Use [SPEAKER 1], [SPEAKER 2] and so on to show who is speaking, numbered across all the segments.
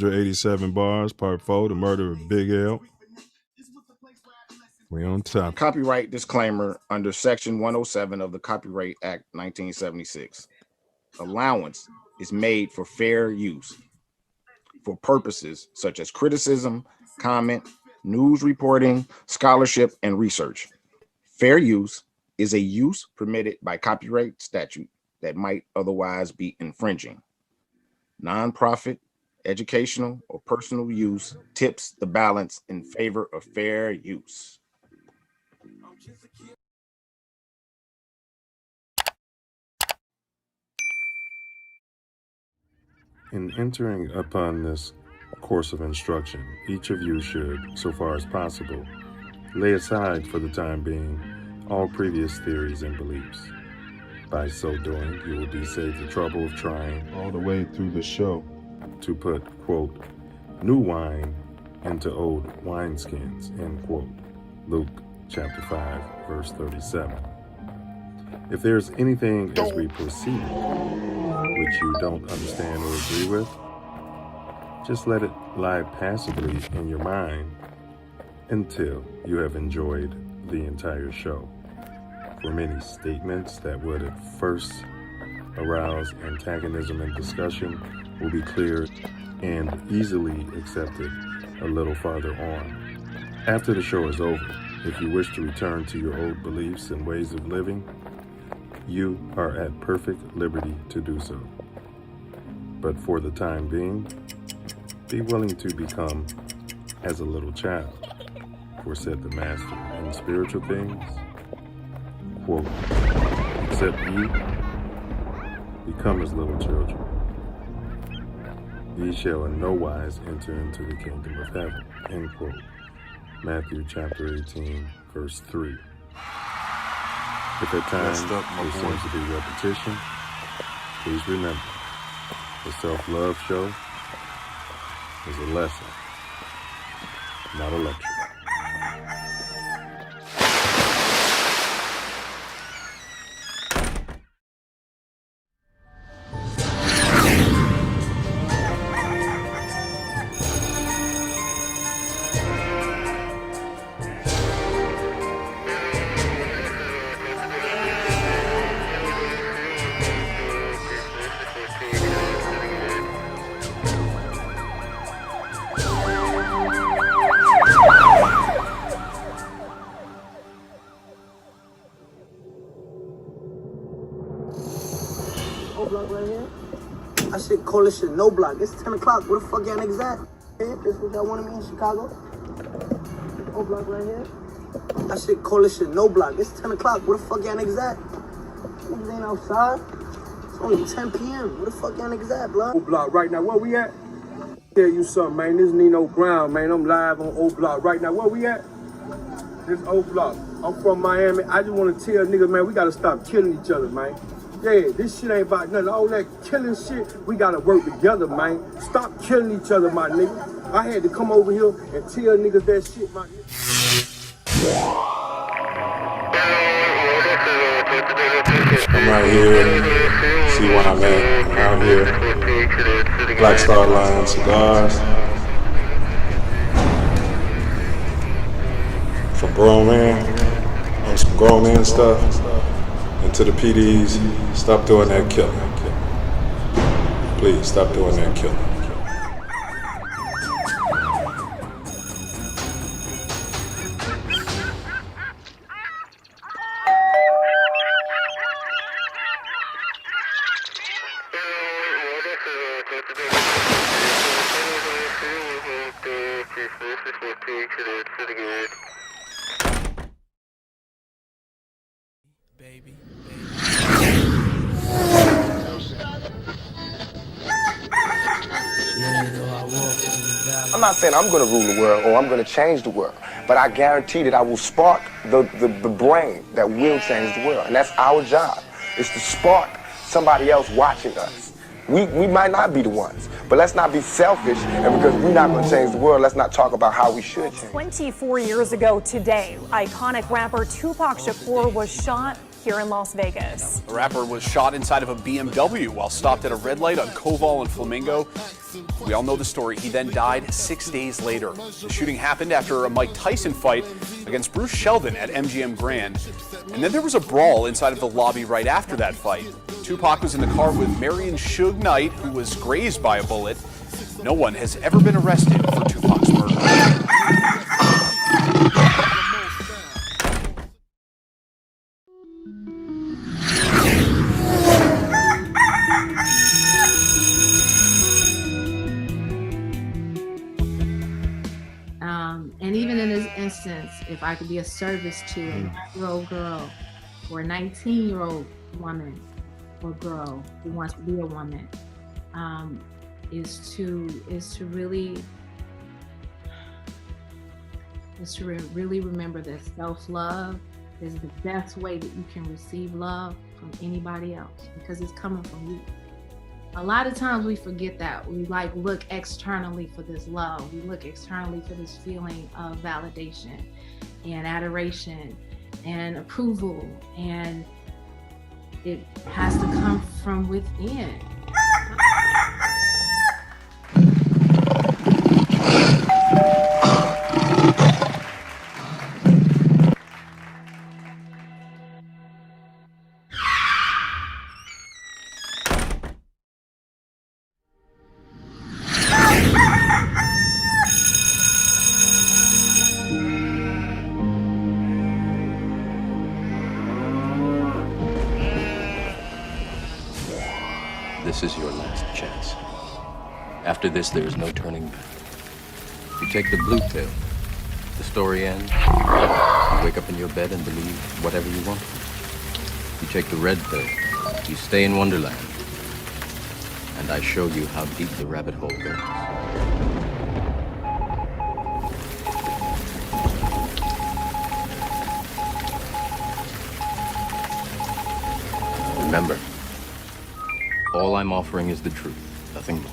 [SPEAKER 1] 187 bars, part 4, the murder of Big L. We on top.
[SPEAKER 2] Copyright disclaimer under Section 107 of the Copyright Act 1976. Allowance is made for fair use for purposes such as criticism, comment, news reporting, scholarship, and research. Fair use is a use permitted by copyright statute that might otherwise be infringing. Nonprofit, educational, or personal use tips the balance in favor of fair use.
[SPEAKER 1] In entering upon this course of instruction, each of you should, so far as possible, lay aside for the time being all previous theories and beliefs. By so doing, you will be saved the trouble of trying all the way through the show to put, quote, new wine into old wineskins, end quote. Luke chapter 5, verse 37. If there's anything as we proceed which you don't understand or agree with, just let it lie passively in your mind until you have enjoyed the entire show. For many statements that would at first arouse antagonism and discussion will be cleared and easily accepted a little farther on. After the show is over, if you wish to return to your old beliefs and ways of living, you are at perfect liberty to do so. But for the time being, be willing to become as a little child, for said the Master in spiritual things, quote, except ye become as little children, ye shall in no wise enter into the kingdom of heaven, end quote. Matthew chapter 18, verse 3. If at times there seems to be repetition, please remember, the Self Luv Show is a lesson, not a lecture.
[SPEAKER 3] Block right here. I should call this shit no block. It's 10 o'clock. Where the fuck y'all niggas at? This is what y'all wanted me in Chicago. O block right here. I should call this shit no block. It's 10 o'clock. Where the fuck y'all niggas at? Niggas ain't outside. It's only 10 p.m. Where the fuck y'all niggas at, block?
[SPEAKER 4] O block right now. Where we at? Tell you something, man. This Nino Brown, man. I'm live on O block right now. Where we at? This O block. I'm from Miami. I just want to tell niggas, man, we gotta stop killing each other, man. Yeah, this shit ain't about nothing. All that killing shit, we gotta work together, man. Stop killing each other, my nigga. I had to come over here and tell niggas that shit, my nigga.
[SPEAKER 1] I'm right here. See where I'm at. I'm out here. Black Star Line cigars. From grown man. On some grown man stuff. And to the PDs, stop doing that killing. Please, stop doing that killing.
[SPEAKER 5] Baby.
[SPEAKER 6] I'm not saying I'm going to rule the world or I'm going to change the world, but I guarantee that I will spark the brain that will change the world. And that's our job, is to spark somebody else watching us. We might not be the ones, but let's not be selfish, and because we're not going to change the world, let's not talk about how we should change.
[SPEAKER 7] 24 years ago today, iconic rapper Tupac Shakur was shot
[SPEAKER 5] here in Las Vegas.
[SPEAKER 7] The rapper was shot inside of a BMW while stopped at a red light on Koval and Flamingo. We all know the story. He then died 6 days later. The shooting happened after a Mike Tyson fight against Bruce Sheldon at MGM Grand. And then there was a brawl inside of the lobby right after that fight. Tupac was in the car with Marion Suge Knight, who was grazed by a bullet. No one has ever been arrested for Tupac's murder.
[SPEAKER 8] And even in this instance, if I could be of service to a 9-year-old girl or a 19-year-old woman or girl who wants to be a woman, is to really remember that self-love is the best way that you can receive love from anybody else, because it's coming from you. A lot of times we forget that. We look externally for this love. We look externally for this feeling of validation and adoration and approval, and it has to come from within.
[SPEAKER 9] This is your last chance. After this, there is no turning back. You take the blue pill, the story ends. You wake up in your bed and believe whatever you want. You take the red pill, you stay in Wonderland. And I show you how deep the rabbit hole goes. Remember, all I'm offering is the truth, nothing more.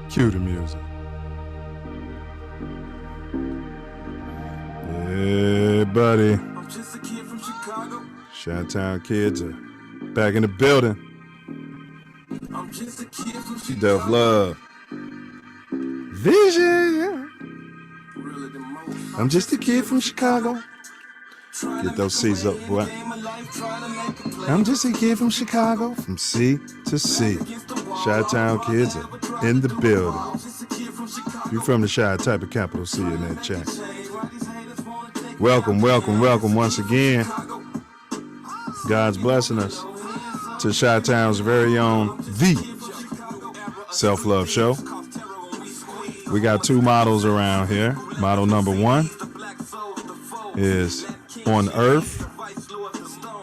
[SPEAKER 1] Cue the music. Hey, buddy.
[SPEAKER 3] I'm just a kid from Chicago.
[SPEAKER 1] Chi-Town kids are back in the building.
[SPEAKER 3] I'm just a kid from Chicago.
[SPEAKER 1] Self Love. Vision. I'm just a kid from Chicago. Get those C's up, boy. I'm just a kid from Chicago, from sea to sea. Chi-Town kids are in the building. If you're from the Chi type of capital C in that chat. Welcome, welcome, welcome once again. God's blessing us to Chi-Town's very own, the Self Love Show. We got two models around here. Model number one is on earth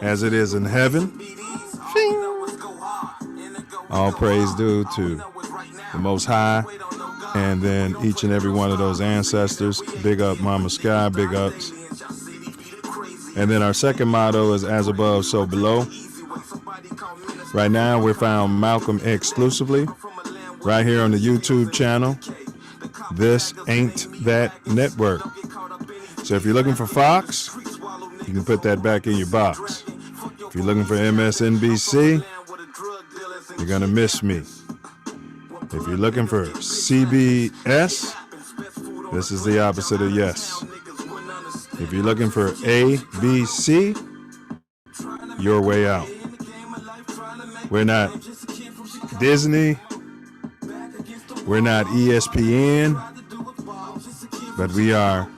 [SPEAKER 1] as it is in heaven. All praise due to the Most High, and then each and every one of those ancestors. Big up Mama Sky, big ups. And then our second motto is as above, so below. Right now we're found Malcolm exclusively right here on the YouTube channel. This Ain't That Network. So if you're looking for Fox, you can put that back in your box. If you're looking for MSNBC, you're gonna miss me. If you're looking for CBS, this is the opposite of yes. If you're looking for ABC, your way out. We're not Disney, we're not ESPN, but we are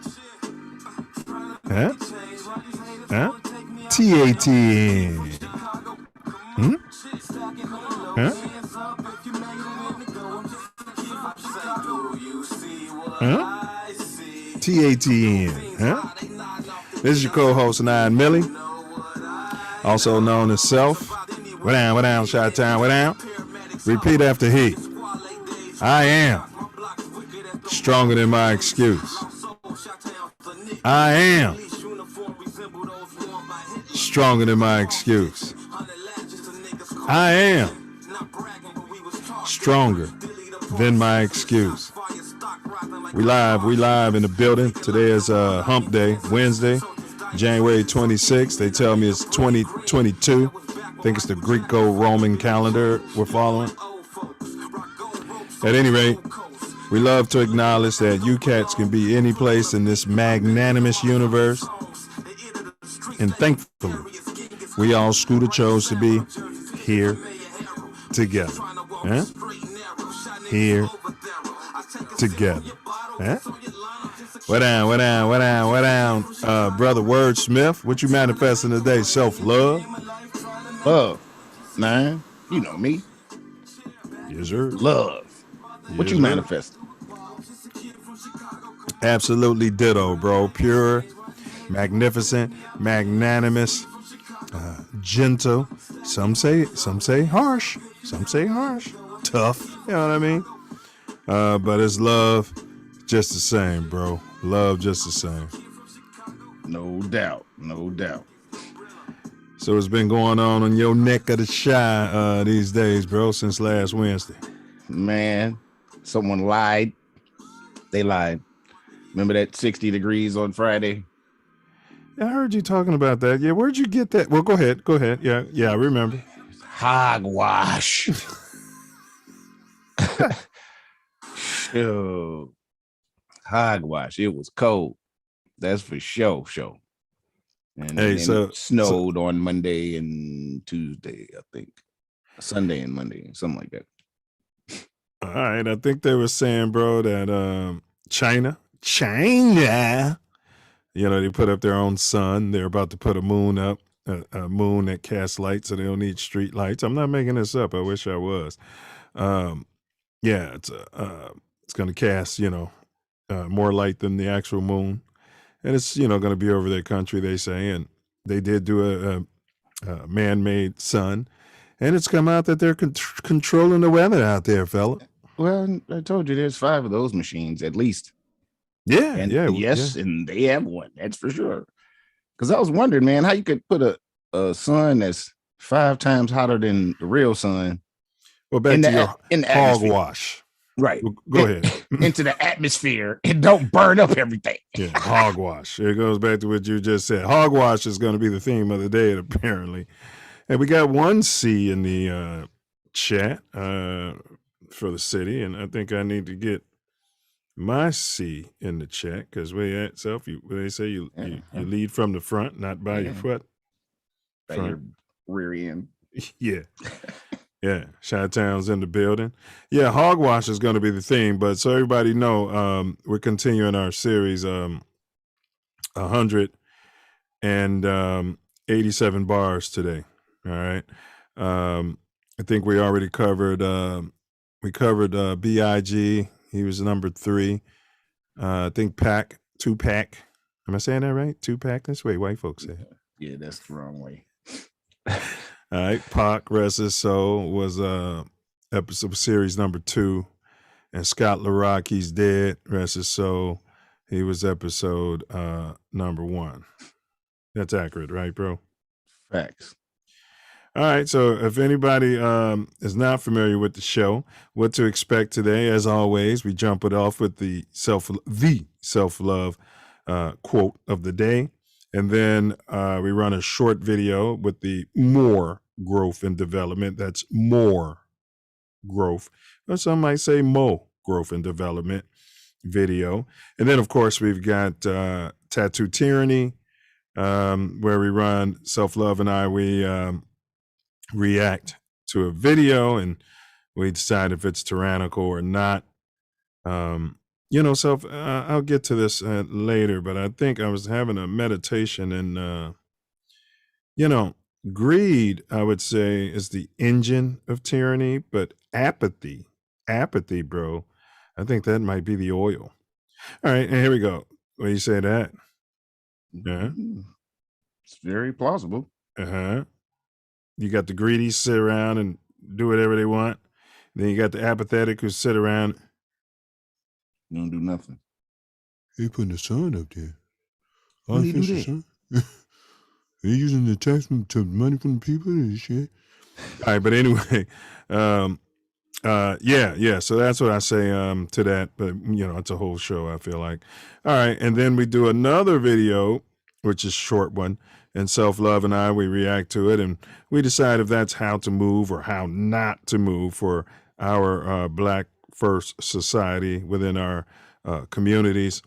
[SPEAKER 1] TATN. TATN, huh? This is your co-host, Untitled, also known as Self. What down, Shot Town, what down? Repeat after he. I am stronger than my excuse. I am stronger than my excuse. I am stronger than my excuse. We live in the building. Today is Hump Day, Wednesday, January 26th. They tell me it's 2022. I think it's the Greco-Roman calendar we're following. At any rate, we love to acknowledge that you cats can be any place in this magnanimous universe. And thankfully, we all Scooter chose to be here together. Huh? Here together. Huh? What down, brother Wordsmith? What you manifesting today? Self-love?
[SPEAKER 2] Love, man. You know me.
[SPEAKER 1] Yes, sir.
[SPEAKER 2] Love. What you manifest?
[SPEAKER 1] Absolutely ditto, bro. Pure, magnificent, magnanimous, gentle. Some say harsh. Some say harsh. Tough. You know what I mean? But it's love just the same, bro. Love just the same.
[SPEAKER 2] No doubt. No doubt.
[SPEAKER 1] So it's been going on your neck of the shy these days, bro, since last Wednesday.
[SPEAKER 2] Man, someone lied. They lied. Remember that 60 degrees on Friday?
[SPEAKER 1] I heard you talking about that. Yeah, where'd you get that? Well, go ahead. Yeah, I remember.
[SPEAKER 2] Hogwash. Yo, hogwash. It was cold. That's for sure. And
[SPEAKER 1] hey,
[SPEAKER 2] it snowed on Monday and Tuesday, I think. Sunday and Monday, something like that.
[SPEAKER 1] All right, I think they were saying, bro, that China, you know, they put up their own sun. They're about to put a moon up, a moon that casts light, so they don't need street lights. I'm not making this up. I wish I was. Yeah, it's going to cast, more light than the actual moon. And it's, going to be over their country, they say. And they did do a man-made sun. And it's come out that they're controlling the weather out there, fella.
[SPEAKER 2] Well, I told you there's 5 of those machines at least.
[SPEAKER 1] Yeah,
[SPEAKER 2] and
[SPEAKER 1] yeah.
[SPEAKER 2] And they have one, that's for sure. Because I was wondering, man, how you could put a sun that's 5 times hotter than the real sun.
[SPEAKER 1] Well, back to your hogwash.
[SPEAKER 2] Right.
[SPEAKER 1] Well, go ahead.
[SPEAKER 2] Into the atmosphere and don't burn up everything.
[SPEAKER 1] Yeah, hogwash. It goes back to what you just said. Hogwash is going to be the theme of the day, apparently. And we got one C in the chat for the city, and I think I need to get my C in the chat because we at Self. They say you lead from the front, not by your foot.
[SPEAKER 2] By your rear end.
[SPEAKER 1] Yeah. Yeah, Chi-Town's in the building. Yeah, hogwash is going to be the theme, but so everybody know, we're continuing our series, 187 bars today. All right. I think we already covered, B.I.G. He was number 3. I think Tupac. Am I saying that right? Tupac? That's the way white folks say it.
[SPEAKER 2] Yeah, that's the wrong way.
[SPEAKER 1] All right, Pac, rest his soul, was episode series number 2, and Scott LaRock, he's dead, rest his soul. He was episode number 1. That's accurate, right, bro?
[SPEAKER 2] Facts.
[SPEAKER 1] All right, so if anybody is not familiar with the show, what to expect today, as always, we jump it off with the self-love quote of the day. And then we run a short video with the more growth and development. That's more growth. Or some might say more growth and development video. And then, of course, we've got Tattoo Tyranny, where we run Self Love and I, we react to a video and we decide if it's tyrannical or not. Self, I'll get to this later, but I think I was having a meditation and, greed, I would say, is the engine of tyranny, but apathy, bro, I think that might be the oil. All right, and here we go. What do you say to that? Yeah.
[SPEAKER 2] It's very plausible.
[SPEAKER 1] You got the greedies sit around and do whatever they want. Then you got the apathetic who sit around.
[SPEAKER 2] You don't do nothing.
[SPEAKER 1] They putting the sun up there.
[SPEAKER 2] When they do that?
[SPEAKER 1] They're using the tax money from the people and shit. All right, but anyway, yeah. So that's what I say to that. But it's a whole show, I feel like. All right, and then we do another video, which is a short one, and Self Love and I, we react to it, and we decide if that's how to move or how not to move for our Black First society within our communities.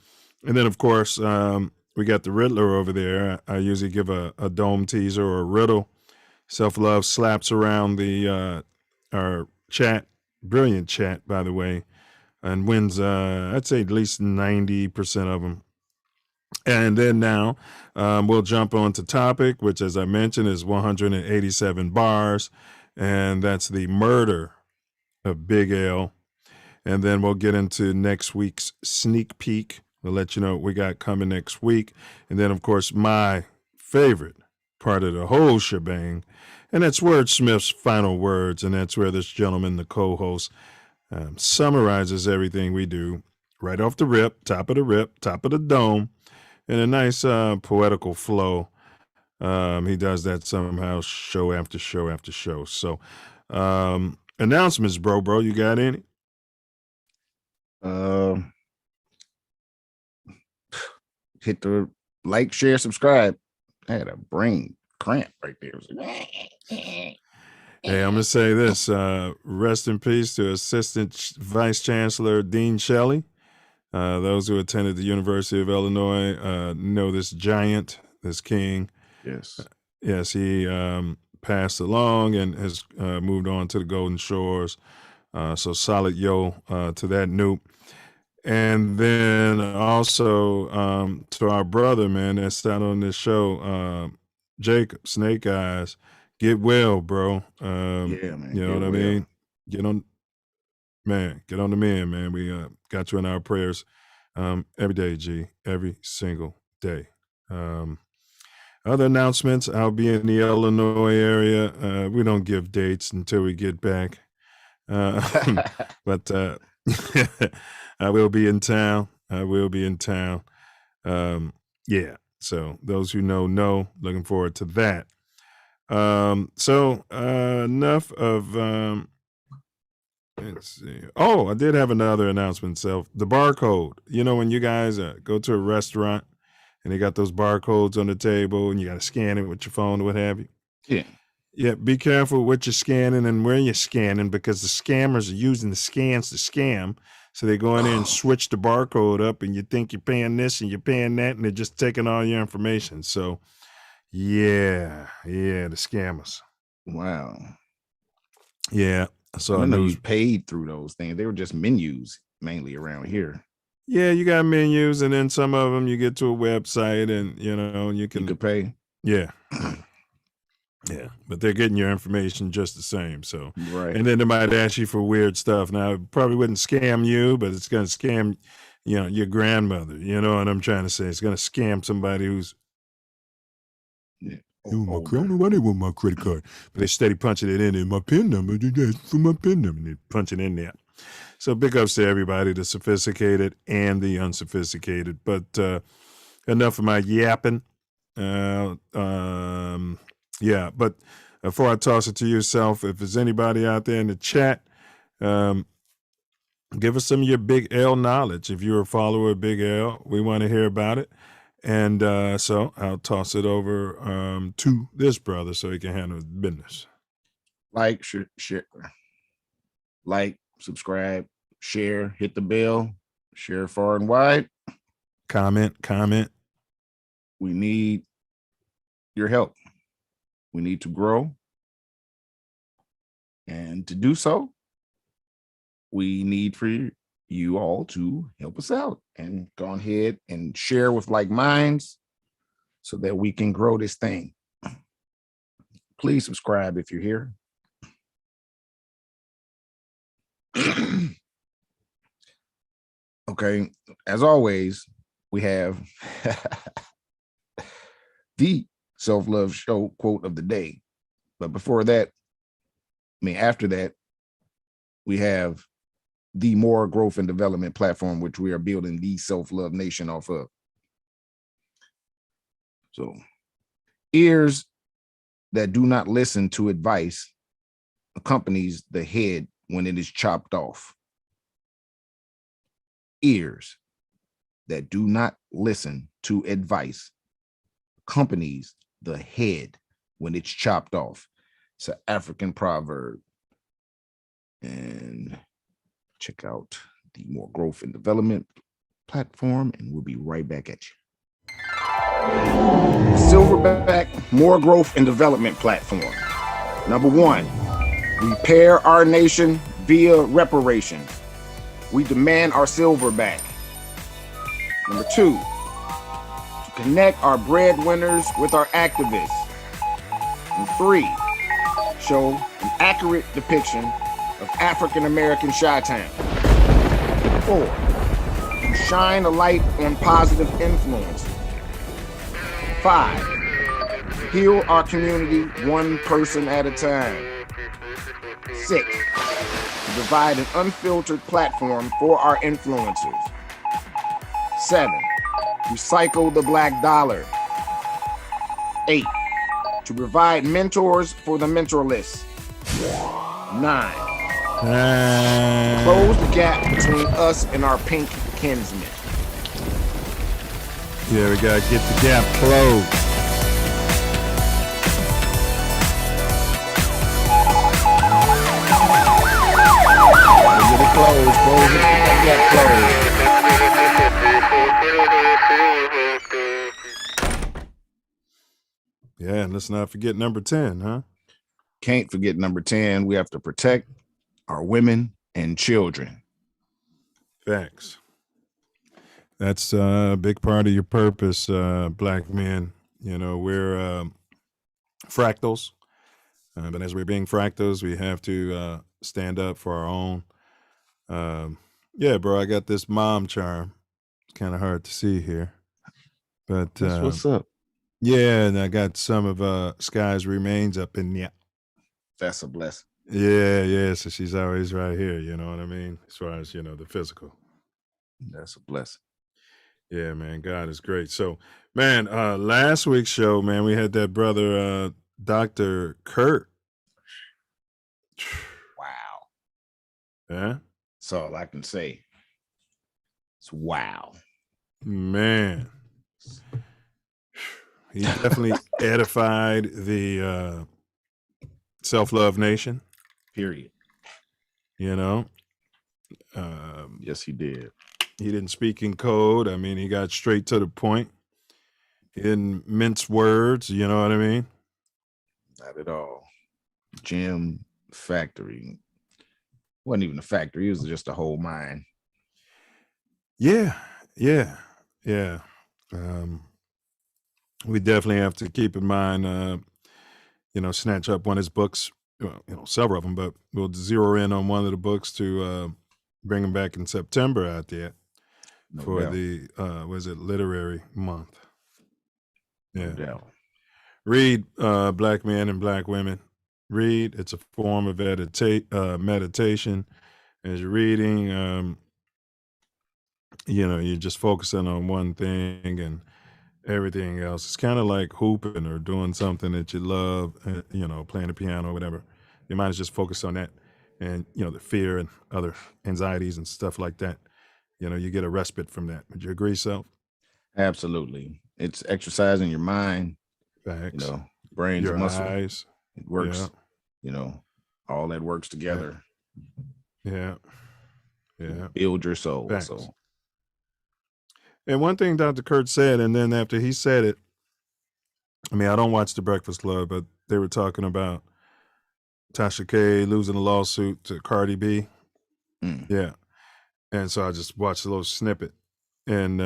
[SPEAKER 1] And then, of course, we got the Riddler over there. I usually give a dome teaser or a riddle. Self Love slaps around the our chat, brilliant chat, by the way, and wins, I'd say at least 90% of them. And then now we'll jump on to topic, which, as I mentioned, is 187 bars, and that's the murder of Big L. And then we'll get into next week's sneak peek. We'll let you know what we got coming next week. And then, of course, my favorite part of the whole shebang, and that's Wordsmith's final words. And that's where this gentleman, the co-host, summarizes everything we do right off the rip, top of the dome, in a nice poetical flow. He does that somehow, show after show after show. So announcements, bro, you got any?
[SPEAKER 2] Hit the like, share, subscribe. I had a brain cramp right there.
[SPEAKER 1] Hey, I'm going to say this. Rest in peace to Assistant Vice Chancellor Dean Shelley. Those who attended the University of Illinois know this giant, this king.
[SPEAKER 2] Yes.
[SPEAKER 1] Yes, he passed along and has moved on to the Golden Shores. So solid to that Noop. And then also to our brother, man, that's out on this show, Jacob, Snake Eyes, get well, bro.
[SPEAKER 2] Yeah, man.
[SPEAKER 1] You know what I mean? Get on the mend, man. We got you in our prayers every day, G, every single day. Other announcements, I'll be in the Illinois area. We don't give dates until we get back. But I will be in town. Yeah. So those who know, looking forward to that. So enough of, let's see. Oh, I did have another announcement. So the barcode, when you guys go to a restaurant and they got those barcodes on the table and you got to scan it with your phone or what have you.
[SPEAKER 2] Yeah.
[SPEAKER 1] Yeah, be careful what you're scanning and where you're scanning, because the scammers are using the scans to scam. So they go in there and switch the barcode up, and you think you're paying this and you're paying that, and they're just taking all your information. So, yeah, the scammers.
[SPEAKER 2] Wow.
[SPEAKER 1] Yeah. So
[SPEAKER 2] I know you paid through those things. They were just menus mainly around here.
[SPEAKER 1] Yeah, you got menus, and then some of them you get to a website, and you can
[SPEAKER 2] pay.
[SPEAKER 1] Yeah. Yeah, but they're getting your information just the same. So,
[SPEAKER 2] right.
[SPEAKER 1] And then they might ask you for weird stuff. Now, it probably wouldn't scam you, but it's going to scam, your grandmother. You know what I'm trying to say? It's going to scam somebody who's.
[SPEAKER 2] Yeah.
[SPEAKER 1] I don't know why they want my credit card, but they steady punching it in my PIN number. For my PIN number, and they punch it in there. So big ups to everybody, the sophisticated and the unsophisticated. But enough of my yapping. Yeah, but before I toss it to yourself, if there's anybody out there in the chat, give us some of your Big L knowledge. If you're a follower of Big L, we want to hear about it. And so I'll toss it over to this brother so he can handle his business.
[SPEAKER 2] Like, share, like, subscribe, share, hit the bell, share far and wide.
[SPEAKER 1] Comment.
[SPEAKER 2] We need your help. We need to grow. And to do so, we need for you all to help us out and go ahead and share with like minds so that we can grow this thing. Please subscribe if you're here. Okay, as always, we have the Self Love Show quote of the day. But before that, after that, we have the More Growth and Development platform, which we are building the Self Love Nation off of. So, ears that do not listen to advice accompanies the head when it is chopped off. Ears that do not listen to advice accompanies the head when it's chopped off. It's an African proverb. And check out the More Growth and Development platform, and we'll be right back at you. Silverback More Growth and Development platform. Number 1, repair our nation via reparations. We demand our silver back. Number 2, to connect our breadwinners with our activists. And 3, show an accurate depiction of African-American Chi-Town. 4, to shine a light on positive influence. 5, heal our community one person at a time. 6, to provide an unfiltered platform for our influencers. 7, recycle the black dollar. 8, to provide mentors for the mentorless. 9, close the gap between us and our pink kinsmen.
[SPEAKER 1] Yeah, we gotta get the gap closed.
[SPEAKER 2] Get it closed, close it, get that gap closed.
[SPEAKER 1] Yeah, and let's not forget number 10, huh?
[SPEAKER 2] Can't forget number 10. We have to protect our women and children.
[SPEAKER 1] Facts. That's a big part of your purpose, black men. You know, we're fractals. But as we're being fractals, we have to stand up for our own. Yeah, bro, I got this mom charm. It's kind of hard to see here. But
[SPEAKER 2] That's what's up.
[SPEAKER 1] yeah, and I got some of Sky's remains up in there.
[SPEAKER 2] That's a blessing.
[SPEAKER 1] Yeah. So she's always right here, you know what I mean? As far as, the physical.
[SPEAKER 2] That's a blessing.
[SPEAKER 1] Yeah, man, God is great. So, man, last week's show, man, we had that brother, Dr. Kurt.
[SPEAKER 2] Wow.
[SPEAKER 1] Yeah?
[SPEAKER 2] That's all I can say. It's wow.
[SPEAKER 1] Man. He definitely edified the Self Love Nation.
[SPEAKER 2] Period. Yes, he did.
[SPEAKER 1] He didn't speak in code. I mean, he got straight to the point. He didn't mince words, you know what I mean?
[SPEAKER 2] Not at all. Gym factory. Wasn't even a factory. It was just a whole mind.
[SPEAKER 1] Yeah. We definitely have to keep in mind, snatch up one of his books, several of them, but we'll zero in on one of the books to bring them back in September out there for the, literary month. Yeah.
[SPEAKER 2] No doubt.
[SPEAKER 1] Read, black men and black women. Read. It's a form of meditation. As you're reading, you're just focusing on one thing and everything else. It's kind of like hooping or doing something that you love, playing the piano or whatever. Your mind is just focused on that. And, the fear and other anxieties and stuff like that. You get a respite from that. Would you agree, Self?
[SPEAKER 2] Absolutely. It's exercising your mind.
[SPEAKER 1] Facts.
[SPEAKER 2] Brain's
[SPEAKER 1] your
[SPEAKER 2] muscle.
[SPEAKER 1] eyes.
[SPEAKER 2] It works. All that works together.
[SPEAKER 1] Yeah.
[SPEAKER 2] Build your soul.
[SPEAKER 1] Facts.
[SPEAKER 2] So.
[SPEAKER 1] And one thing Dr. Kurt said, and then after he said it, I mean, I don't watch The Breakfast Club, but they were talking about Tasha K losing a lawsuit to Cardi B. Yeah. And so I just watched a little snippet. And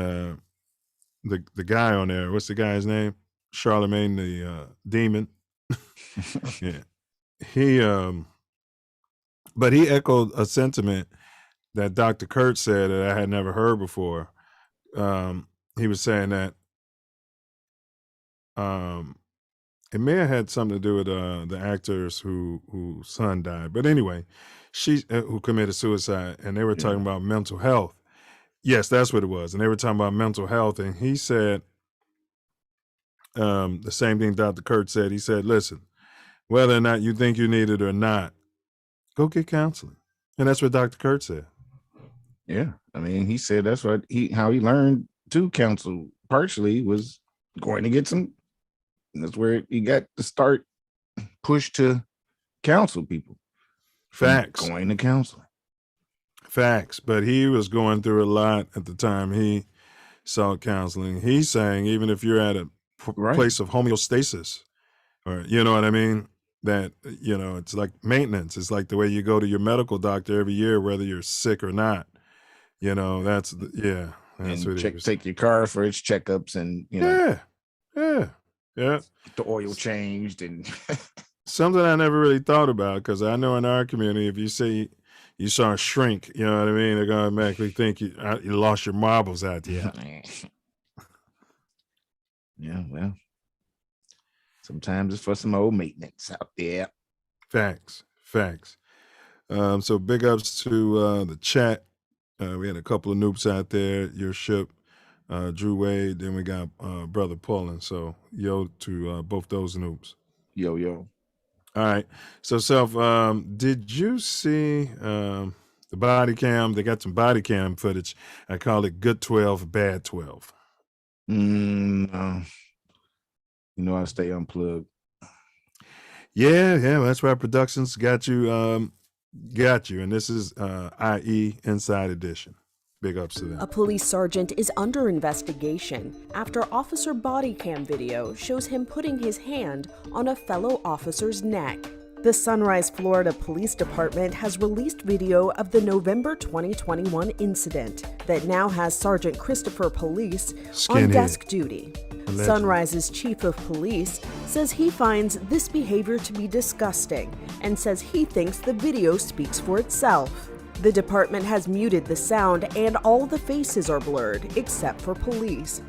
[SPEAKER 1] the guy on there, what's the guy's name? Charlemagne the Demon. Yeah. But he echoed a sentiment that Dr. Kurt said that I had never heard before. he was saying that it may have had something to do with the actors whose son died. But anyway, she who committed suicide, and they were talking about mental health. Yes, that's what it was. And they were talking about mental health, and he said the same thing Dr. Kurt said. He said, listen, whether or not you think you need it or not, go get counseling. And that's what Dr. Kurt said.
[SPEAKER 2] Yeah. I mean, he said that's what how he learned to counsel partially was going to get some. That's where he got to start push to counsel people.
[SPEAKER 1] Facts.
[SPEAKER 2] Going to counseling.
[SPEAKER 1] Facts. But he was going through a lot at the time he sought counseling. He's saying even if you're at a place of homeostasis, or you know what I mean, that it's like maintenance. It's like the way you go to your medical doctor every year, whether you're sick or not. That's
[SPEAKER 2] and
[SPEAKER 1] what
[SPEAKER 2] take your car for its checkups, and
[SPEAKER 1] yeah.
[SPEAKER 2] The oil changed, and
[SPEAKER 1] something I never really thought about, because I know in our community, if you say you saw a shrink, you know what I mean, they're gonna automatically think you lost your marbles out there.
[SPEAKER 2] Yeah, well, sometimes it's for some old maintenance out there.
[SPEAKER 1] Facts. So big ups to the chat. We had a couple of noobs out there. Your ship, Drew Wade. Then we got Brother Pullen. So yo to both those noobs.
[SPEAKER 2] Yo.
[SPEAKER 1] All right. So Self, did you see the body cam? They got some body cam footage. I call it good 12, bad 12.
[SPEAKER 2] No. I stay unplugged.
[SPEAKER 1] Yeah. That's why Productions got you. And this is IE Inside Edition. Big ups to them.
[SPEAKER 5] A police sergeant is under investigation after officer body cam video shows him putting his hand on a fellow officer's neck. The Sunrise, Florida Police Department has released video of the November 2021 incident that now has Sergeant Christopher Police on desk duty. Allegedly. Sunrise's chief of police says he finds this behavior to be disgusting and says he thinks the video speaks for itself. The department has muted the sound and all the faces are blurred except for police.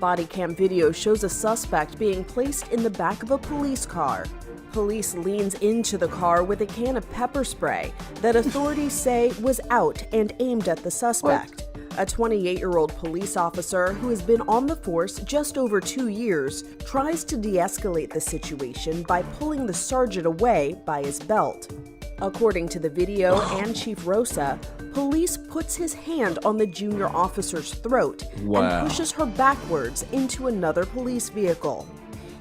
[SPEAKER 5] Body cam video shows a suspect being placed in the back of a police car. Police leans into the car with a can of pepper spray that authorities say was out and aimed at the suspect. A 28-year-old police officer who has been on the force just over 2 years tries to de-escalate the situation by pulling the sergeant away by his belt. According to the video and Chief Rosa, police puts his hand on the junior officer's throat and pushes her backwards into another police vehicle.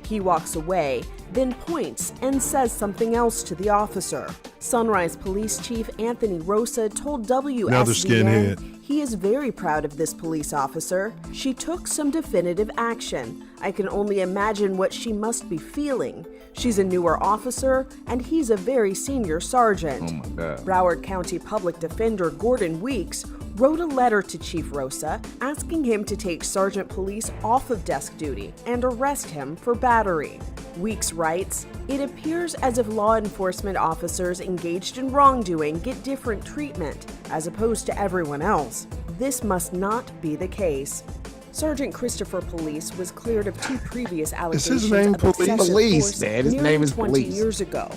[SPEAKER 5] He walks away, then points and says something else to the officer. Sunrise Police Chief Anthony Rosa told WSVN he is very proud of this police officer. She took some definitive action. I can only imagine what she must be feeling. She's a newer officer, and he's a very senior sergeant.
[SPEAKER 2] Oh my God.
[SPEAKER 5] Broward County Public Defender Gordon Weeks wrote a letter to Chief Rosa asking him to take Sergeant Police off of desk duty and arrest him for battery. Weeks writes, "It appears as if law enforcement officers engaged in wrongdoing get different treatment as opposed to everyone else. This must not be the case." Sergeant Christopher Police was cleared of 2 previous allegations of excessive force nearly 20 years ago.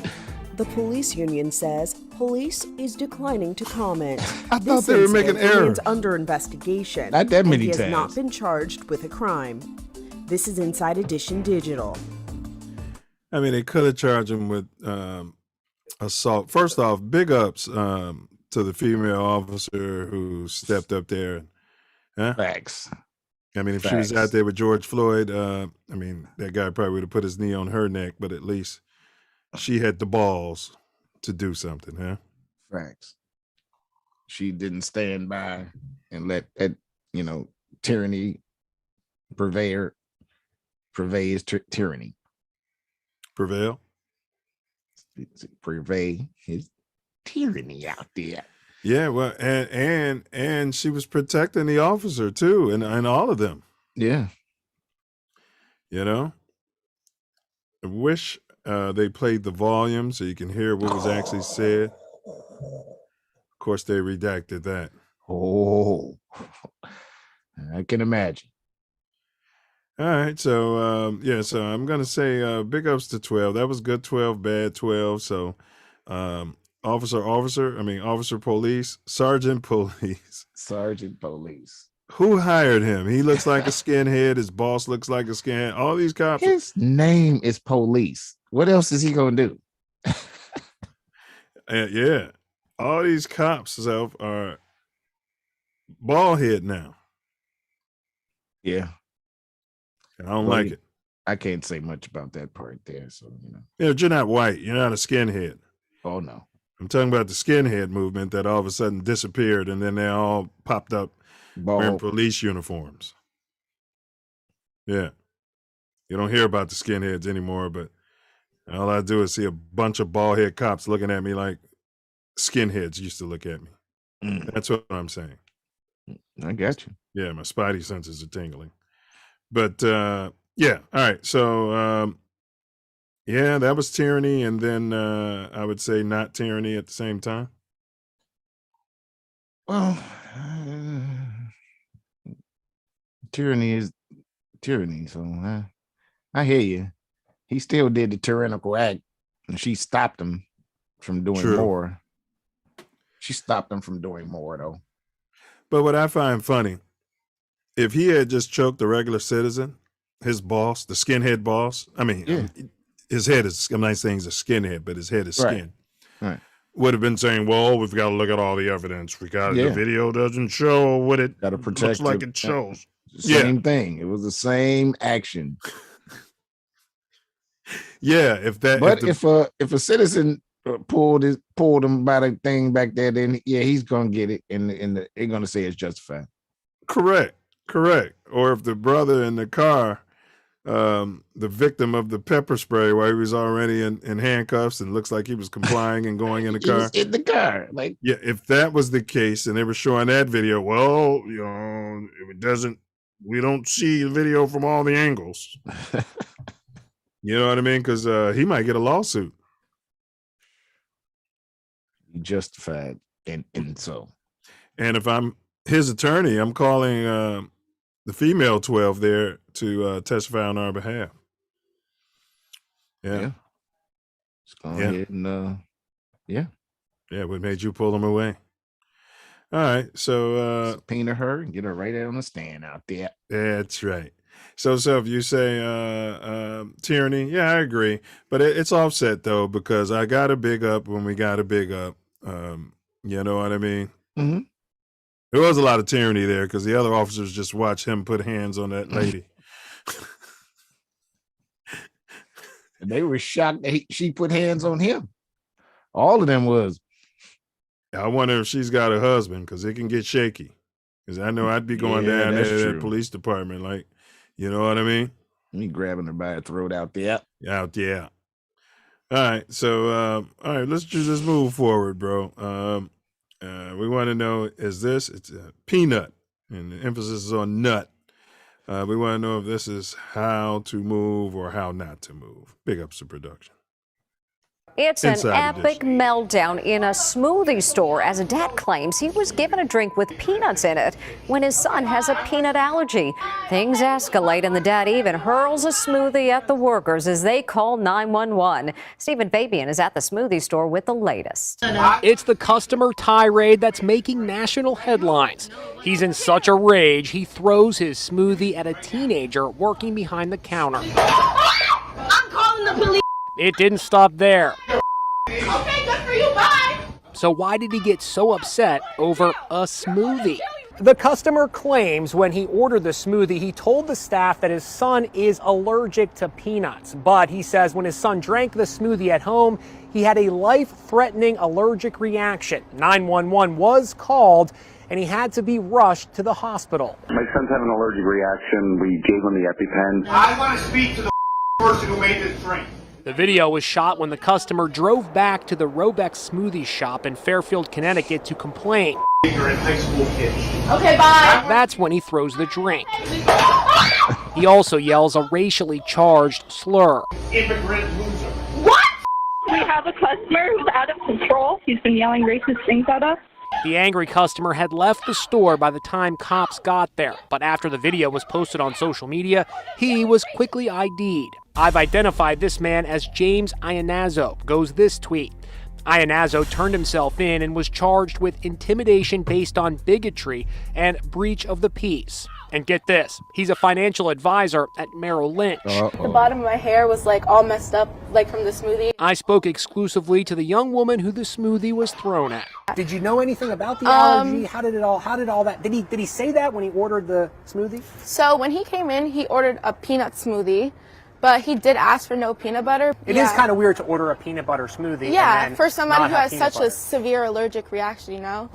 [SPEAKER 5] The police union says police is declining to comment.
[SPEAKER 1] I thought they were making errors.
[SPEAKER 5] Under investigation.
[SPEAKER 2] Not that many
[SPEAKER 5] he
[SPEAKER 2] times.
[SPEAKER 5] has not been charged with a crime. This is Inside Edition Digital.
[SPEAKER 1] I mean, they could have charged him with assault. First off, big ups to the female officer who stepped up there. Huh?
[SPEAKER 2] Facts.
[SPEAKER 1] I mean, if she was out there with George Floyd, I mean, that guy probably would have put his knee on her neck, but at least she had the balls to do something, huh?
[SPEAKER 2] Facts. She didn't stand by and let that, tyranny pervade tyranny.
[SPEAKER 1] Prevail?
[SPEAKER 2] Pervade his tyranny out there.
[SPEAKER 1] Yeah, well, and she was protecting the officer too, and all of them.
[SPEAKER 2] Yeah.
[SPEAKER 1] I wish they played the volume so you can hear what was actually said. Of course, they redacted that.
[SPEAKER 2] Oh, I can imagine.
[SPEAKER 1] All right, so so I'm gonna say big ups to 12. That was good 12, bad 12. So officer police, sergeant police.
[SPEAKER 2] Sergeant police.
[SPEAKER 1] Who hired him? He looks like a skinhead. His boss looks like a skinhead. All these cops.
[SPEAKER 2] His name is police. What else is he gonna do?
[SPEAKER 1] Yeah. All these cops are bald head now.
[SPEAKER 2] Yeah.
[SPEAKER 1] I don't like it.
[SPEAKER 2] I can't say much about that part there. So,
[SPEAKER 1] Yeah, you're not white. You're not a skinhead.
[SPEAKER 2] Oh, no.
[SPEAKER 1] I'm talking about the skinhead movement that all of a sudden disappeared and then they all popped up wearing police uniforms. Yeah. You don't hear about the skinheads anymore, but all I do is see a bunch of bald head cops looking at me like skinheads used to look at me. That's what I'm saying.
[SPEAKER 2] I got you.
[SPEAKER 1] Yeah, my spidey senses are tingling. But yeah, all right. So yeah, that was tyranny, and then I would say not tyranny at the same time.
[SPEAKER 2] Well, tyranny is tyranny. So I hear you. He still did the tyrannical act, and she stopped him from doing more. She stopped him from doing more, though.
[SPEAKER 1] But what I find funny, if he had just choked a regular citizen, his boss, the skinhead boss, I mean, his head is, I'm not saying he's a skinhead, but his head is skin.
[SPEAKER 2] Right.
[SPEAKER 1] Would have been saying, well, we've got to look at all the evidence. The video doesn't show what it looks like it shows.
[SPEAKER 2] Same thing. It was the same action.
[SPEAKER 1] Yeah, if a citizen pulled him by the thing back there, then he's gonna get it, and they're gonna say it's justified. Correct. Or if the brother in the car, the victim of the pepper spray, while he was already in handcuffs and looks like he was complying and going in the car.
[SPEAKER 2] In the car, like
[SPEAKER 1] if that was the case and they were showing that video, well, we don't see the video from all the angles. You know what I mean? Because he might get a lawsuit.
[SPEAKER 2] Justified, and so.
[SPEAKER 1] And if I'm his attorney, I'm calling the female 12 there to testify on our behalf. Yeah.
[SPEAKER 2] Let's go ahead and
[SPEAKER 1] what made you pull them away? All right, so
[SPEAKER 2] subpoena her and get her right out on the stand out there.
[SPEAKER 1] That's right. So if you say tyranny, yeah, I agree. But it's offset, though, because I got a big up when we got a big up. You know what I mean?
[SPEAKER 2] Mm-hmm.
[SPEAKER 1] There was a lot of tyranny there because the other officers just watched him put hands on that lady.
[SPEAKER 2] And they were shocked that she put hands on him. All of them was.
[SPEAKER 1] I wonder if she's got a husband, because it can get shaky. Because I know I'd be going down there to that police department, like, you know what I mean?
[SPEAKER 2] Me grabbing her by the throat out there.
[SPEAKER 1] Out there. All right, so all right, let's just move forward, bro. We want to know, it's a peanut, and the emphasis is on nut. We want to know if this is how to move or how not to move. Big ups to production.
[SPEAKER 10] It's an epic meltdown in a smoothie store as a dad claims he was given a drink with peanuts in it when his son has a peanut allergy. Things escalate and the dad even hurls a smoothie at the workers as they call 911. Stephen Fabian is at the smoothie store with the latest.
[SPEAKER 11] It's the customer tirade that's making national headlines. He's in such a rage, he throws his smoothie at a teenager working behind the counter.
[SPEAKER 12] I'm calling the police.
[SPEAKER 11] It didn't stop there.
[SPEAKER 12] Okay, good for you, bye.
[SPEAKER 11] So why did he get so upset over a smoothie? The customer claims when he ordered the smoothie, he told the staff that his son is allergic to peanuts. But he says when his son drank the smoothie at home, he had a life-threatening allergic reaction. 911 was called, and he had to be rushed to the hospital.
[SPEAKER 13] My son's having an allergic reaction. We gave him the EpiPen.
[SPEAKER 14] I want to speak to the person who made this drink.
[SPEAKER 11] The video was shot when the customer drove back to the Robeck smoothie shop in Fairfield, Connecticut to complain.
[SPEAKER 14] You're in high school kids.
[SPEAKER 12] Okay, bye.
[SPEAKER 11] That's when he throws the drink. He also yells a racially charged slur.
[SPEAKER 14] Immigrant loser.
[SPEAKER 12] What?
[SPEAKER 15] We have a customer who's out of control. He's been yelling racist things at us.
[SPEAKER 11] The angry customer had left the store by the time cops got there, but after the video was posted on social media, he was quickly ID'd. "I've identified this man as James Iannazzo," goes this tweet. Iannazzo turned himself in and was charged with intimidation based on bigotry and breach of the peace. And get this, he's a financial advisor at Merrill Lynch.
[SPEAKER 15] The bottom of my hair was like all messed up, like from the smoothie.
[SPEAKER 11] I spoke exclusively to the young woman who the smoothie was thrown at.
[SPEAKER 16] Did you know anything about the allergy? How did all that? Did he say that when he ordered the smoothie?
[SPEAKER 15] So when he came in, he ordered a peanut smoothie, but he did ask for no peanut butter.
[SPEAKER 11] It is kind of weird to order a peanut butter smoothie.
[SPEAKER 15] Yeah,
[SPEAKER 11] and then
[SPEAKER 15] for somebody
[SPEAKER 11] not
[SPEAKER 15] who
[SPEAKER 11] have
[SPEAKER 15] has
[SPEAKER 11] peanut
[SPEAKER 15] such
[SPEAKER 11] butter.
[SPEAKER 15] a severe allergic reaction, you know?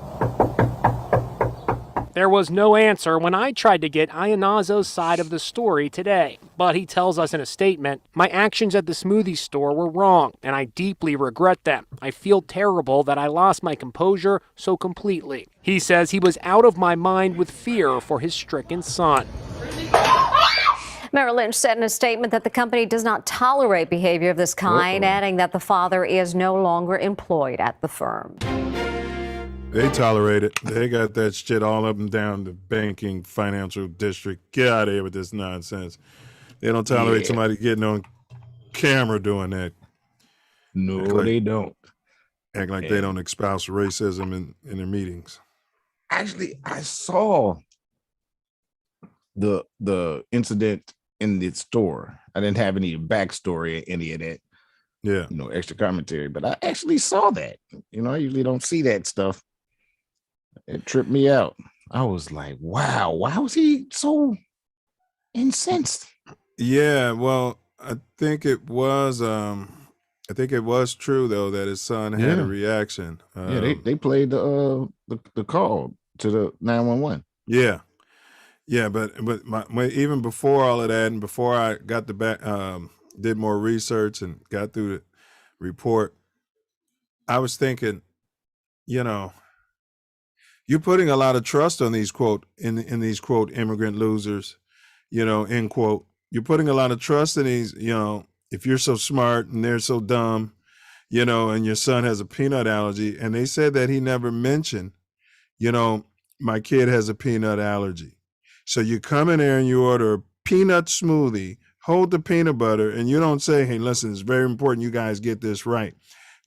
[SPEAKER 11] There was no answer when I tried to get Iannazzo's side of the story today, but he tells us in a statement, "My actions at the smoothie store were wrong, and I deeply regret them. I feel terrible that I lost my composure so completely." He says he was out of my mind with fear for his stricken son.
[SPEAKER 10] Merrill Lynch said in a statement that the company does not tolerate behavior of this kind, adding that the father is no longer employed at the firm.
[SPEAKER 1] They tolerate it. They got that shit all up and down the banking financial district. Get out of here with this nonsense. They don't tolerate somebody getting on camera doing that.
[SPEAKER 2] No, they don't.
[SPEAKER 1] Act like they don't espouse racism in their meetings.
[SPEAKER 2] Actually, I saw the incident in the store. I didn't have any backstory or any of that.
[SPEAKER 1] Yeah.
[SPEAKER 2] Extra commentary, but I actually saw that. I usually don't see that stuff. It tripped me out. I was like, wow, why was he so incensed?
[SPEAKER 1] Yeah, well, I think it was true though that his son had a reaction.
[SPEAKER 2] They played the call to the 911.
[SPEAKER 1] Yeah. Yeah, but even before all of that, and before I got the back, did more research and got through the report, I was thinking, you're putting a lot of trust on these quote in these quote immigrant losers, end quote. You're putting a lot of trust in these, if you're so smart and they're so dumb, and your son has a peanut allergy, and they said that he never mentioned, my kid has a peanut allergy. So you come in there and you order a peanut smoothie, hold the peanut butter, and you don't say, "Hey, listen, it's very important you guys get this right."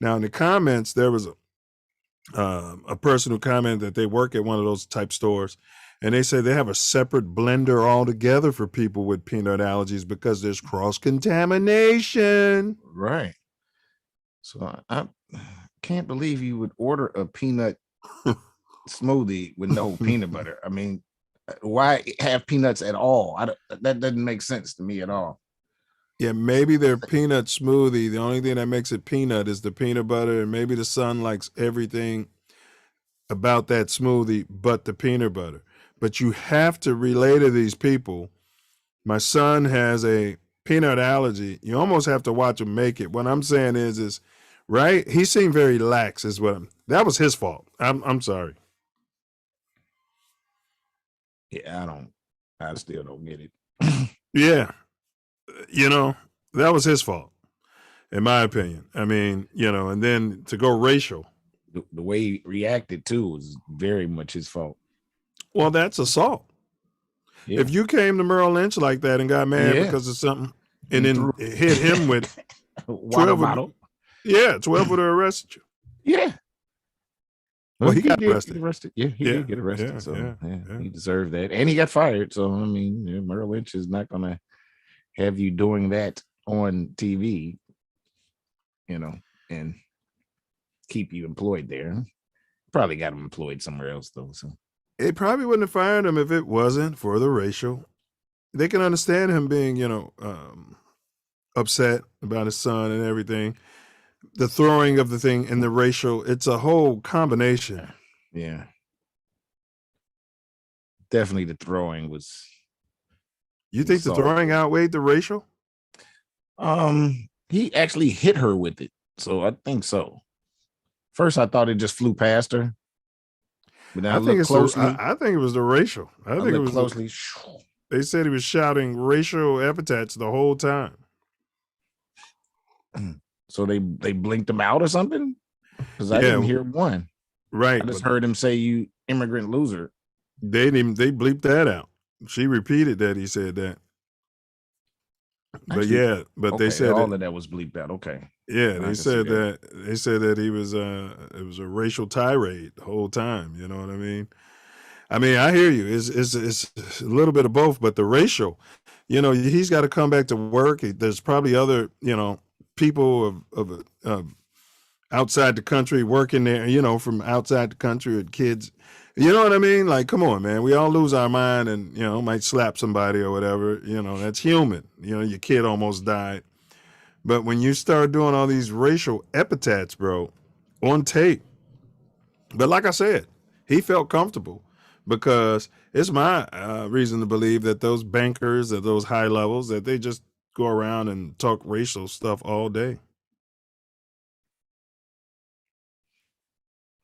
[SPEAKER 1] Now in the comments, there was a person who commented that they work at one of those type stores, and they say they have a separate blender altogether for people with peanut allergies because there's cross-contamination.
[SPEAKER 2] Right. So I can't believe you would order a peanut smoothie with no peanut butter. I mean, why have peanuts at all? That doesn't make sense to me at all.
[SPEAKER 1] Yeah, maybe their peanut smoothie, the only thing that makes it peanut is the peanut butter, and maybe the son likes everything about that smoothie but the peanut butter. But you have to relay to these people, my son has a peanut allergy. You almost have to watch him make it. What I'm saying is right? He seemed very lax that was his fault. I'm sorry.
[SPEAKER 2] Yeah, I still don't get it.
[SPEAKER 1] Yeah. That was his fault, in my opinion. I mean, and then to go racial.
[SPEAKER 2] The way he reacted too was very much his fault.
[SPEAKER 1] Well, that's assault. Yeah. If you came to Merrill Lynch like that and got mad because of something and then hit him with 12
[SPEAKER 2] bottle.
[SPEAKER 1] 12 would have arrested you.
[SPEAKER 2] Yeah.
[SPEAKER 1] Well, he got arrested.
[SPEAKER 2] Yeah, he did get arrested. He deserved that. And he got fired. So, I mean, Merrill Lynch is not going to have you doing that on TV, and keep you employed there. Probably got him employed somewhere else, though. So
[SPEAKER 1] it probably wouldn't have fired him if it wasn't for the racial. They can understand him being, upset about his son and everything. The throwing of the thing and the racial, it's a whole combination.
[SPEAKER 2] Yeah. Definitely the throwing was.
[SPEAKER 1] You think the throwing outweighed the racial?
[SPEAKER 2] He actually hit her with it. So I think so. First, I thought it just flew past her. But now I think
[SPEAKER 1] it was the racial. I think it was
[SPEAKER 2] closely.
[SPEAKER 1] They said he was shouting racial epithets the whole time.
[SPEAKER 2] So they blinked him out or something? Because I didn't hear one.
[SPEAKER 1] Right.
[SPEAKER 2] I just heard him say you immigrant loser.
[SPEAKER 1] They bleeped that out. She repeated that he said that. But
[SPEAKER 2] Actually,
[SPEAKER 1] yeah, but
[SPEAKER 2] okay,
[SPEAKER 1] they said
[SPEAKER 2] all of that was bleeped out. Okay.
[SPEAKER 1] Yeah,
[SPEAKER 2] I
[SPEAKER 1] they
[SPEAKER 2] can see
[SPEAKER 1] said that he was it was a racial tirade the whole time. You know what I mean? I mean, I hear you. It's a little bit of both, but the racial, he's got to come back to work. There's probably other, people of outside the country working there, from outside the country with kids. You know what I mean? Like, come on, man. We all lose our mind and, might slap somebody or whatever. That's human. Your kid almost died. But when you start doing all these racial epithets, bro, on tape, but like I said, he felt comfortable because it's my reason to believe that those bankers at those high levels, that they just go around and talk racial stuff all day.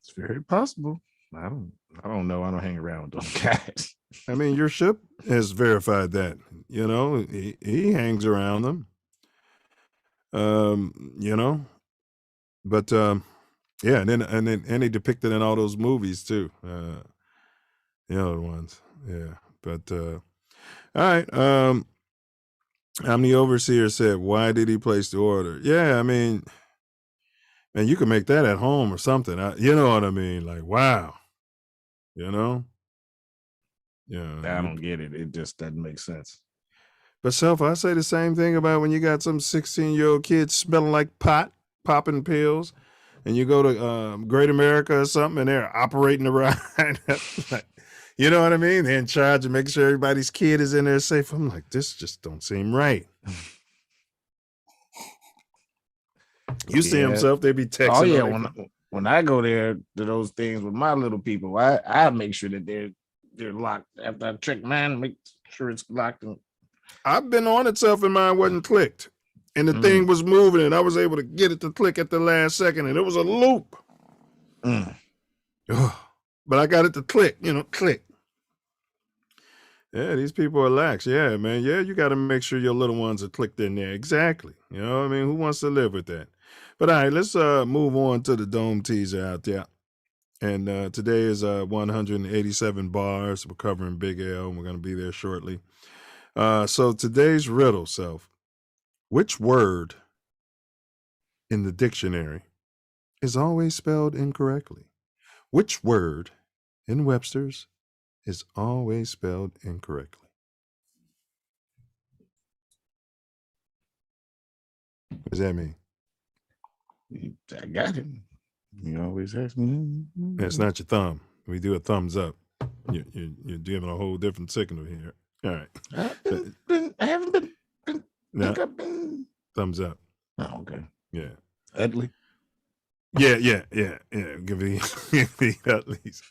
[SPEAKER 2] It's very possible. I don't know. I don't hang around with those guys.
[SPEAKER 1] I mean, your ship has verified that. He hangs around them. But yeah, and then he depicted in all those movies too. The other ones, yeah. But all right. I'm the overseer said, why did he place the order? Yeah, I mean, man, you can make that at home or something. You know what I mean? Like, wow. Yeah.
[SPEAKER 2] I don't get it. It just doesn't make sense.
[SPEAKER 1] But Self, I say the same thing about when you got some 16-year-old kids smelling like pot, popping pills, and you go to Great America or something, and they're operating the ride. You know what I mean? They're in charge of making sure everybody's kid is in there safe. I'm like, this just don't seem right. You see himself, they be texting.
[SPEAKER 2] Oh yeah, when I go there to those things with my little people, I make sure that they're locked. After I check mine, make sure it's locked.
[SPEAKER 1] I've been on it, Self, and mine wasn't clicked. And the thing was moving, and I was able to get it to click at the last second, and it was a loop. But I got it to click, click. Yeah, these people are lax. Yeah, man. Yeah, you got to make sure your little ones are clicked in there. Exactly. You know what I mean? Who wants to live with that? But all right, let's move on to the dome teaser out there. And today is 187 bars. We're covering Big L, and we're going to be there shortly. So today's riddle, Self. Which word in the dictionary is always spelled incorrectly? Which word in Webster's is always spelled incorrectly? What does that mean?
[SPEAKER 2] I got it. You always ask me.
[SPEAKER 1] It's not your thumb. We do a thumbs up. You're giving a whole different signal here. All right.
[SPEAKER 2] I haven't been.
[SPEAKER 1] No. Thumbs up.
[SPEAKER 2] Oh, okay.
[SPEAKER 1] Yeah.
[SPEAKER 2] Utley.
[SPEAKER 1] Yeah. Give me Utley's.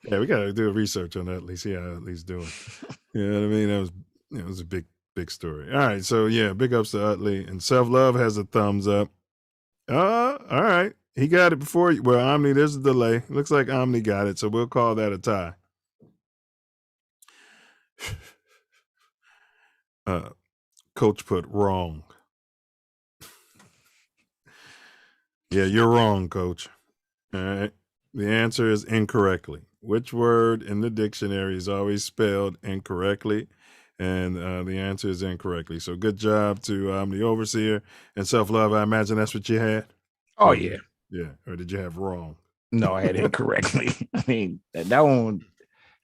[SPEAKER 1] Yeah, we gotta do a research on Utley, see how Utley's doing. You know what I mean? It was a big story. All right, so yeah, big ups to Utley. And Self Love has a thumbs up. All right. He got it before you. Well, Omni, there's a delay. Looks like Omni got it, so we'll call that a tie. Coach put wrong. Yeah, you're wrong, Coach. All right. The answer is incorrectly. Which word in the dictionary is always spelled incorrectly? And the answer is incorrectly. So good job to the overseer and Self Love. I imagine that's what you had.
[SPEAKER 2] Oh yeah.
[SPEAKER 1] Yeah. Or did you have wrong?
[SPEAKER 2] No, I had incorrectly. I mean, that one,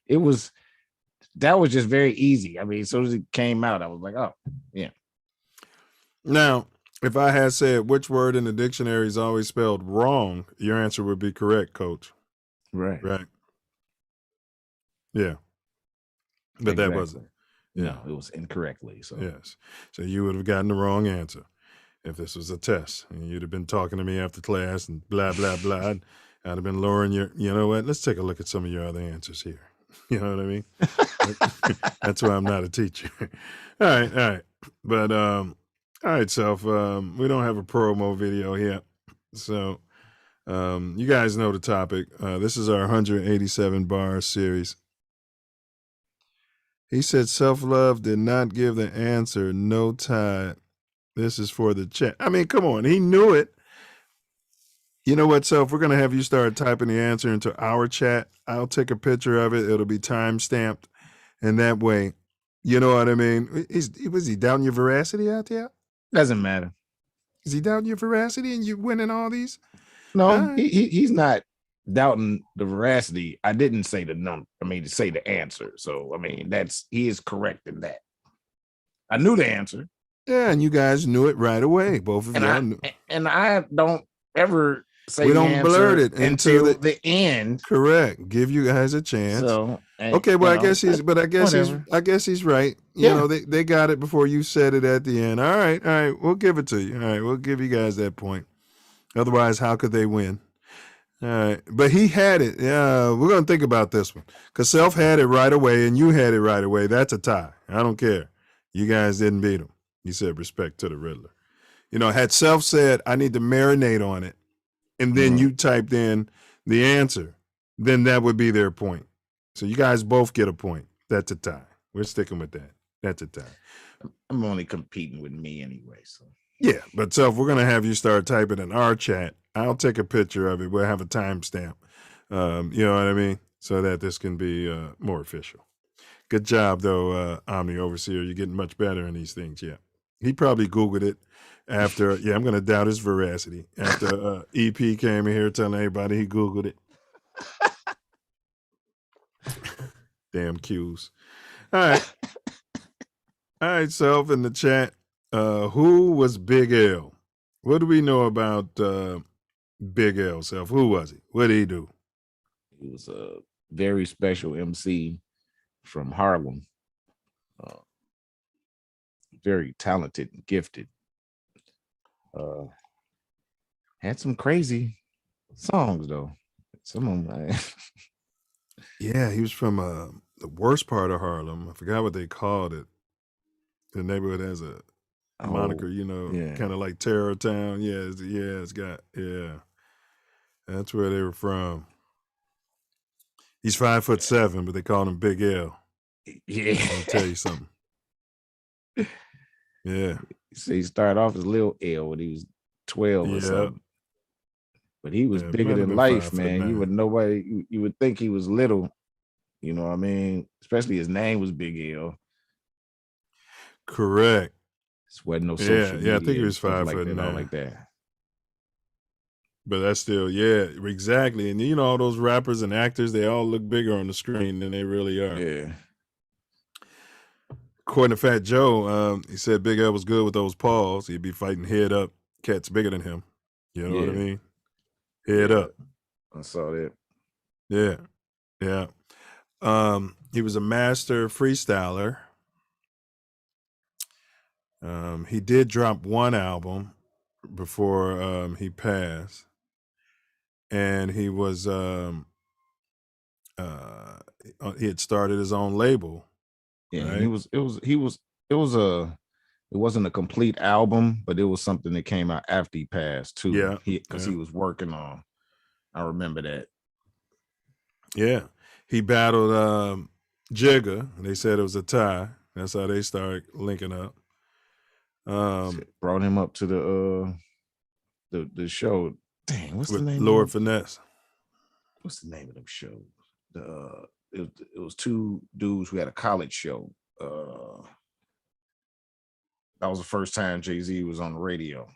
[SPEAKER 2] that was just very easy. I mean, as soon as it came out, I was like, oh, yeah.
[SPEAKER 1] Now, if I had said which word in the dictionary is always spelled wrong, your answer would be correct, Coach.
[SPEAKER 2] Right.
[SPEAKER 1] Yeah. But that wasn't.
[SPEAKER 2] Yeah. No, it was incorrectly. So
[SPEAKER 1] yes. So you would have gotten the wrong answer if this was a test. And you'd have been talking to me after class and blah, blah, blah. I'd have been lowering your, you know what? Let's take a look at some of your other answers here. You know what I mean? That's why I'm not a teacher. All right. But, all right, Self, we don't have a promo video here. So you guys know the topic. This is our 187 bar series. He said Self Love did not give the answer. No tie. This is for the chat. I mean, come on. He knew it. You know what, Self? We're going to have you start typing the answer into our chat. I'll take a picture of it. It'll be time stamped. And that way, you know what I mean? Was he doubting your veracity out there?
[SPEAKER 2] Doesn't matter.
[SPEAKER 1] Is he doubting your veracity and you winning all these?
[SPEAKER 2] No, he's not doubting the veracity. I didn't say the number. I mean, to say the answer. So, I mean, he is correct in that. I knew the answer.
[SPEAKER 1] Yeah, and you guys knew it right away. Both of y'all knew.
[SPEAKER 2] And I don't ever say
[SPEAKER 1] we
[SPEAKER 2] the
[SPEAKER 1] don't blurt it
[SPEAKER 2] until the end.
[SPEAKER 1] Correct. Give you guys a chance.
[SPEAKER 2] So,
[SPEAKER 1] okay, well, I guess he's right. You know, they got it before you said it at the end. All right, we'll give it to you. All right, we'll give you guys that point. Otherwise, how could they win? All right, but he had it. Yeah, we're gonna think about this one because Self had it right away and you had it right away. That's a tie. I don't care. You guys didn't beat him. He said respect to the Riddler. You know, had Self said I need to marinate on it, and then you typed in the answer, then that would be their point. So you guys both get a point. That's a tie. We're sticking with that. That's a tie.
[SPEAKER 2] I'm only competing with me anyway. So
[SPEAKER 1] yeah, but Self, we're gonna have you start typing in our chat. I'll take a picture of it. We'll have a timestamp. You know what I mean? So that this can be more official. Good job, though, Omni Overseer. You're getting much better in these things. Yeah, he probably Googled it after. Yeah, I'm gonna doubt his veracity after EP came in here telling everybody he Googled it. Damn cues. All right. All right, Self, in the chat. Who was Big L? What do we know about Big L, Self? Who was he? What did he do?
[SPEAKER 2] He was a very special MC from Harlem. Very talented and gifted. Had some crazy songs, though. Some of them.
[SPEAKER 1] Yeah, he was from the worst part of Harlem. I forgot what they called it. The neighborhood has a moniker, you know, kind of like Terror Town. It's got. That's where they were from. He's 5'7", but they call him Big L.
[SPEAKER 2] Yeah.
[SPEAKER 1] I'll tell you something. Yeah.
[SPEAKER 2] So he started off as Lil L when he was 12 or something. But he was bigger than life, man. You would think he was little, you know what I mean? Especially his name was Big L.
[SPEAKER 1] Correct.
[SPEAKER 2] This wasn't no social media.
[SPEAKER 1] Yeah, I think he was 5'9"
[SPEAKER 2] like that.
[SPEAKER 1] But that's still, exactly. And you know, all those rappers and actors, they all look bigger on the screen than they really are.
[SPEAKER 2] Yeah.
[SPEAKER 1] According to Fat Joe, he said Big L was good with those paws. He'd be fighting head up cats bigger than him. You know what I mean? Head up.
[SPEAKER 2] I saw that.
[SPEAKER 1] Yeah. He was a master freestyler. He did drop one album before he passed. And he was he had started his own label.
[SPEAKER 2] Yeah,
[SPEAKER 1] right?
[SPEAKER 2] It wasn't a complete album, but it was something that came out after he passed too.
[SPEAKER 1] Yeah,
[SPEAKER 2] because he was working on. I remember that.
[SPEAKER 1] Yeah, he battled Jigga. They said it was a tie. That's how they started linking up.
[SPEAKER 2] Brought him up to the show. Dang, what's the name?
[SPEAKER 1] Lord Finesse.
[SPEAKER 2] What's the name of them show? It was two dudes who had a college show. That was the first time Jay-Z was on the radio.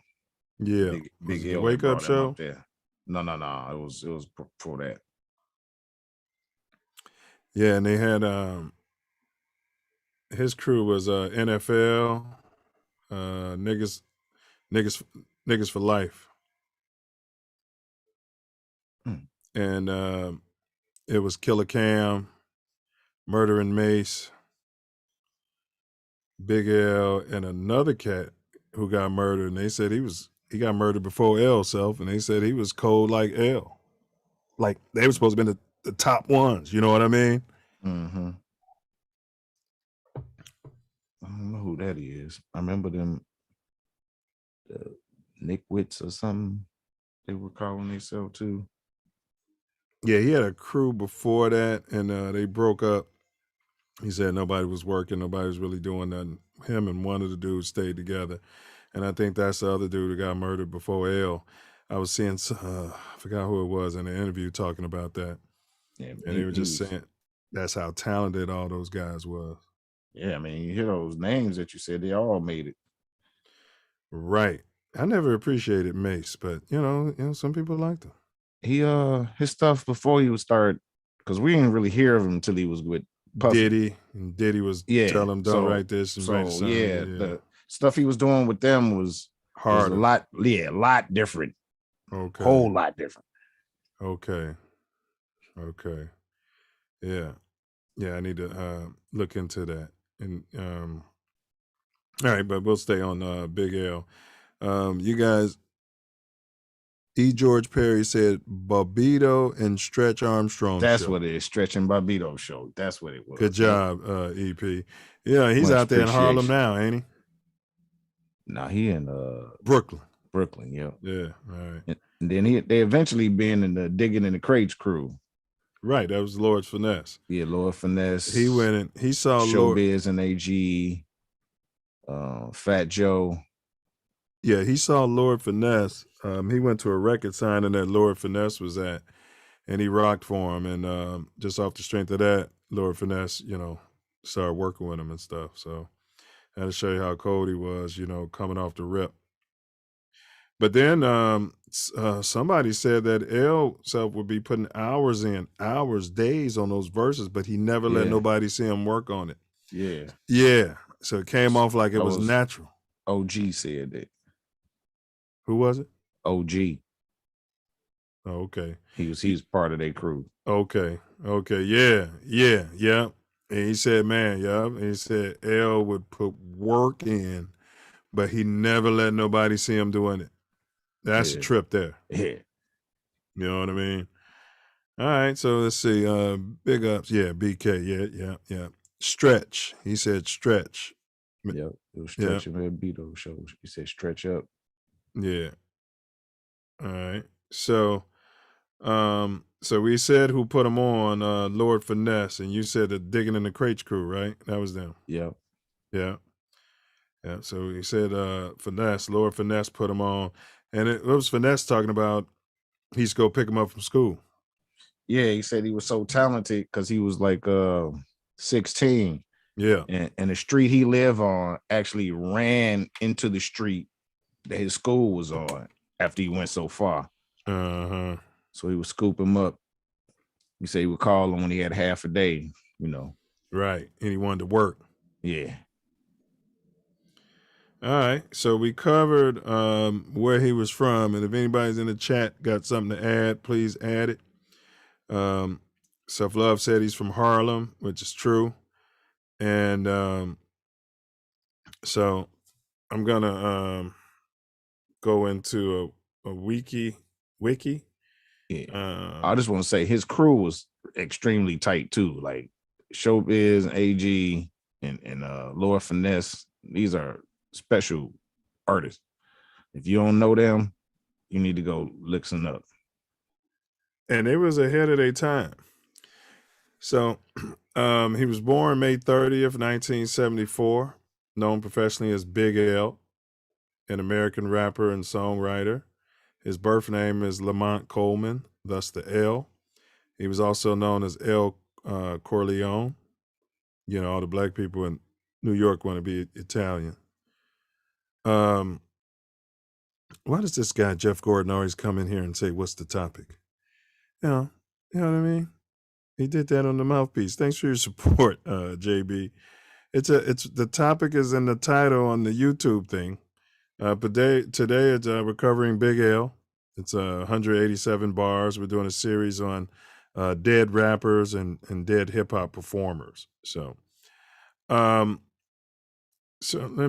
[SPEAKER 1] Yeah,
[SPEAKER 2] Big L
[SPEAKER 1] Wake Up Show.
[SPEAKER 2] No. It was before that.
[SPEAKER 1] Yeah, and they had his crew was NFL, niggas for life. And it was Killer Cam, Murder and Mace, Big L, and another cat who got murdered. And they said he got murdered before L Self, and they said he was cold like L. Like they were supposed to be the top ones, you know what I mean?
[SPEAKER 2] Mm-hmm. I don't know who that is. I remember them Nick Wits or something they were calling themselves too.
[SPEAKER 1] Yeah, he had a crew before that, and they broke up. He said nobody was working, nobody was really doing nothing. Him and one of the dudes stayed together, and I think that's the other dude who got murdered before L. I was seeing, I forgot who it was in an interview talking about that.
[SPEAKER 2] Yeah,
[SPEAKER 1] and they were just saying that's how talented all those guys was.
[SPEAKER 2] Yeah, I mean, you hear those names that you said, they all made it.
[SPEAKER 1] Right. I never appreciated Mace, but you know, some people liked him.
[SPEAKER 2] He his stuff before he would start, because we didn't really hear of him until he was with Puffy.
[SPEAKER 1] Diddy was telling him don't write this and write something.
[SPEAKER 2] The stuff he was doing with them was
[SPEAKER 1] harder.
[SPEAKER 2] A lot different.
[SPEAKER 1] Okay.
[SPEAKER 2] Whole lot different.
[SPEAKER 1] Okay. Yeah. I need to look into that. And all right, but we'll stay on Big L. You guys, George Perry said Bobito and Stretch Armstrong.
[SPEAKER 2] That's what it is. Stretch and Bobito show. That's what it was.
[SPEAKER 1] Good job, EP. Yeah, he's out there in Harlem now, ain't he?
[SPEAKER 2] Nah, he in
[SPEAKER 1] Brooklyn.
[SPEAKER 2] Yeah.
[SPEAKER 1] Yeah, all right.
[SPEAKER 2] And then they eventually been in the Digging in the Crates crew.
[SPEAKER 1] Right, that was Lord Finesse.
[SPEAKER 2] Yeah, Lord Finesse.
[SPEAKER 1] He went in, he saw
[SPEAKER 2] Showbiz and AG, Fat Joe.
[SPEAKER 1] Yeah, he saw Lord Finesse. He went to a record signing that Lord Finesse was at, and he rocked for him. And just off the strength of that, Lord Finesse, started working with him and stuff. So I had to show you how cold he was, coming off the rip. But then somebody said that L Self would be putting hours, days on those verses, but he never let nobody see him work on it.
[SPEAKER 2] Yeah.
[SPEAKER 1] Yeah. So it came off like it was natural.
[SPEAKER 2] OG said that.
[SPEAKER 1] Who was it?
[SPEAKER 2] OG.
[SPEAKER 1] Oh, okay.
[SPEAKER 2] He's part of their crew.
[SPEAKER 1] Okay. Yeah. And he said, man, and he said L would put work in, but he never let nobody see him doing it. That's a trip there.
[SPEAKER 2] Yeah.
[SPEAKER 1] You know what I mean? All right, so let's see. Big ups. Yeah, BK. Yeah. Stretch. He said stretch.
[SPEAKER 2] Yeah, it was Stretch and Bobito show. He said stretch up.
[SPEAKER 1] Yeah. All right. So we said who put them on, Lord Finesse, and you said the Digging in the Crates crew, right? That was them.
[SPEAKER 2] Yeah.
[SPEAKER 1] So he said Finesse, Lord Finesse put him on. And it was Finesse talking about he used to go pick him up from school.
[SPEAKER 2] Yeah, he said he was so talented because he was like 16.
[SPEAKER 1] Yeah.
[SPEAKER 2] And the street he lived on actually ran into the street that his school was on after he went so far.
[SPEAKER 1] Uh-huh.
[SPEAKER 2] So he would scoop him up. He said he would call him when he had half a day,
[SPEAKER 1] Right. And he wanted to work.
[SPEAKER 2] Yeah.
[SPEAKER 1] All right. So we covered where he was from. And if anybody's in the chat got something to add, please add it. Self Love said he's from Harlem, which is true. And so I'm going to go into a wiki.
[SPEAKER 2] Yeah. I just want to say his crew was extremely tight too. Like Showbiz and AG and Lord Finesse. These are special artists. If you don't know them, you need to go look some up.
[SPEAKER 1] And it was ahead of their time. So he was born May 30th, 1974, known professionally as Big L, an American rapper and songwriter. His birth name is Lamont Coleman, thus the L. He was also known as L. Corleone. All the black people in New York want to be Italian. Why does this guy, Jeff Gordon, always come in here and say, what's the topic? You know what I mean? He did that on the mouthpiece. Thanks for your support, JB. It's the topic is in the title on the YouTube thing. But today it's recovering Big L. It's 187 bars. We're doing a series on dead rappers and dead hip hop performers. So let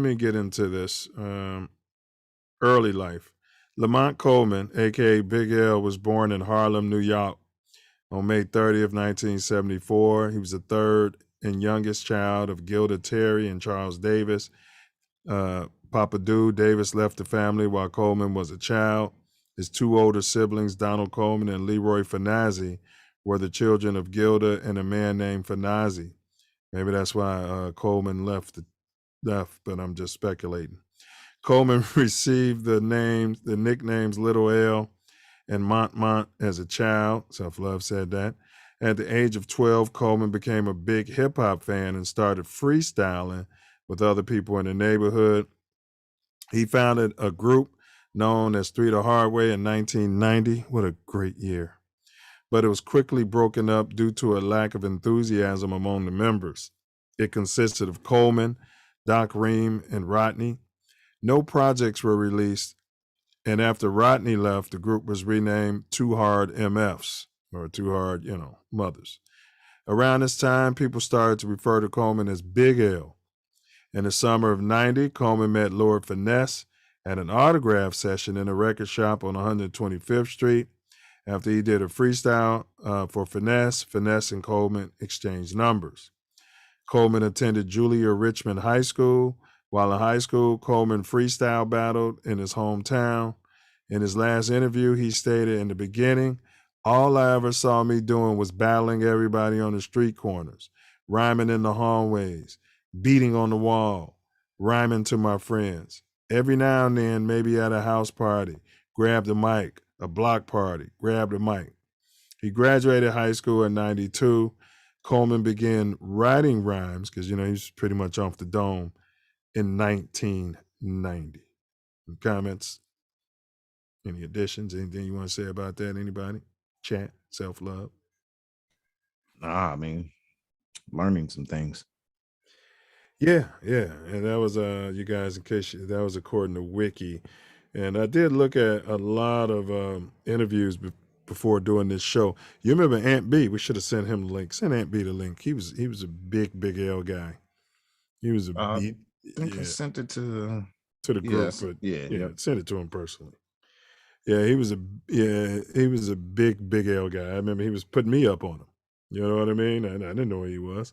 [SPEAKER 1] me get into this. Early life. Lamont Coleman, aka Big L, was born in Harlem, New York on May 30th, 1974. He was the third and youngest child of Gilda Terry and Charles Davis. Papa Doo Davis left the family while Coleman was a child. His two older siblings, Donald Coleman and Leroy Finazzi, were the children of Gilda and a man named Finazzi. Maybe that's why Coleman left, but I'm just speculating. Coleman received the nicknames Little L and Mont as a child. Self Luv said that. At the age of 12, Coleman became a big hip hop fan and started freestyling with other people in the neighborhood. He founded a group known as Three the Hard Way in 1990. What a great year. But it was quickly broken up due to a lack of enthusiasm among the members. It consisted of Coleman, Doc Ream, and Rodney. No projects were released, and after Rodney left, the group was renamed Two Hard MFs, or Two Hard, Mothers. Around this time, people started to refer to Coleman as Big L. In the summer of 90, Coleman met Lord Finesse at an autograph session in a record shop on 125th Street. After he did a freestyle for Finesse, Finesse and Coleman exchanged numbers. Coleman attended Julia Richmond High School. While in high school, Coleman freestyle battled in his hometown. In his last interview, he stated, in the beginning, all I ever saw me doing was battling everybody on the street corners, rhyming in the hallways, beating on the wall, rhyming to my friends. Every now and then, maybe at a house party, grab the mic, a block party, grab the mic. He graduated high school in 92. Coleman began writing rhymes because, he's pretty much off the dome in 1990. Any comments? Any additions? Anything you want to say about that? Anybody? Chat, Self Luv.
[SPEAKER 2] Nah, I mean, learning some things.
[SPEAKER 1] Yeah. And that was, you guys, that was according to Wiki. And I did look at a lot of interviews before doing this show. You remember Aunt B? We should have sent him the link. Send Aunt B the link. He was a big L guy. He was
[SPEAKER 2] I think I sent it to
[SPEAKER 1] the group, but send it to him personally. Yeah, he was a big L guy. I remember he was putting me up on him. You know what I mean? And I didn't know who he was.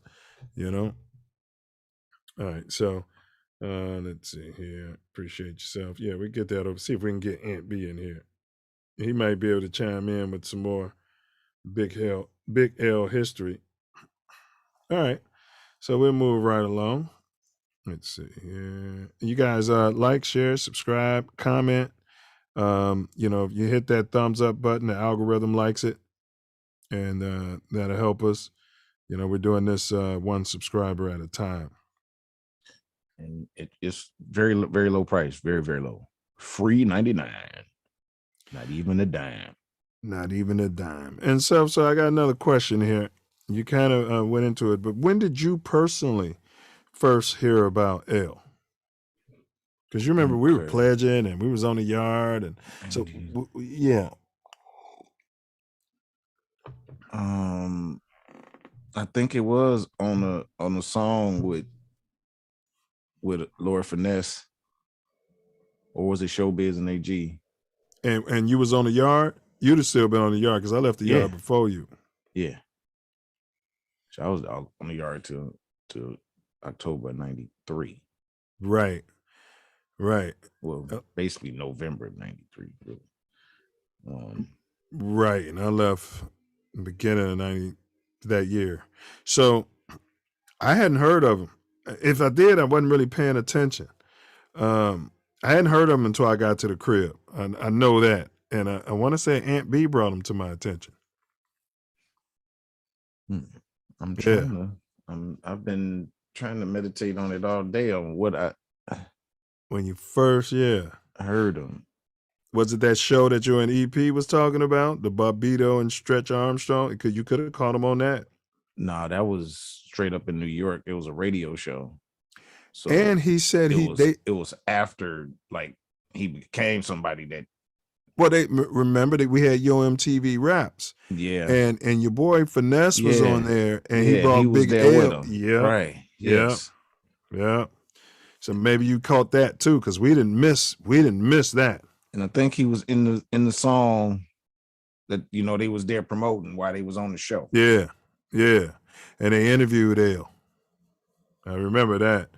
[SPEAKER 1] All right, so let's see here. Appreciate yourself. Yeah, we get that over. See if we can get Aunt B in here. He might be able to chime in with some more big L history. All right, so we'll move right along. Let's see here. You guys like, share, subscribe, comment. If you hit that thumbs up button, the algorithm likes it, and that'll help us. We're doing this one subscriber at a time.
[SPEAKER 2] And it's very, very low price, very, very low. Free 99. Not even a dime.
[SPEAKER 1] Not even a dime. And so I got another question here. You kind of went into it, but when did you personally first hear about L? Because you remember we were pledging and we was on the yard, and so yeah.
[SPEAKER 2] I think it was on a song with Lord Finesse, or was it Showbiz and AG?
[SPEAKER 1] And you was on the yard? You'd have still been on the yard because I left the yard before you.
[SPEAKER 2] Yeah. So I was on the yard till October 93.
[SPEAKER 1] Right.
[SPEAKER 2] Well, basically November of 93. Really.
[SPEAKER 1] Right, and I left the beginning of 90 that year. So I hadn't heard of him. If I did, I wasn't really paying attention. I hadn't heard of him until I got to the crib. I know that. And I want to say Aunt B brought him to my attention.
[SPEAKER 2] I've been trying to meditate on it all day on what
[SPEAKER 1] when you first
[SPEAKER 2] heard him.
[SPEAKER 1] Was it that show that you and EP was talking about, the Bobito and Stretch Armstrong? Because you could have caught him on that.
[SPEAKER 2] No, that was straight up in New York. It was a radio show. So
[SPEAKER 1] and he said
[SPEAKER 2] it was after, like, he became somebody that.
[SPEAKER 1] Well, they remember that we had Yo MTV Raps.
[SPEAKER 2] Yeah.
[SPEAKER 1] And your boy Finesse was on there, and he brought Big L.
[SPEAKER 2] Yeah. Right.
[SPEAKER 1] Yes. Yeah. So maybe you caught that too, because we didn't miss that.
[SPEAKER 2] And I think he was in the song that they was there promoting while they was on the show.
[SPEAKER 1] Yeah. And they interviewed L. I remember that.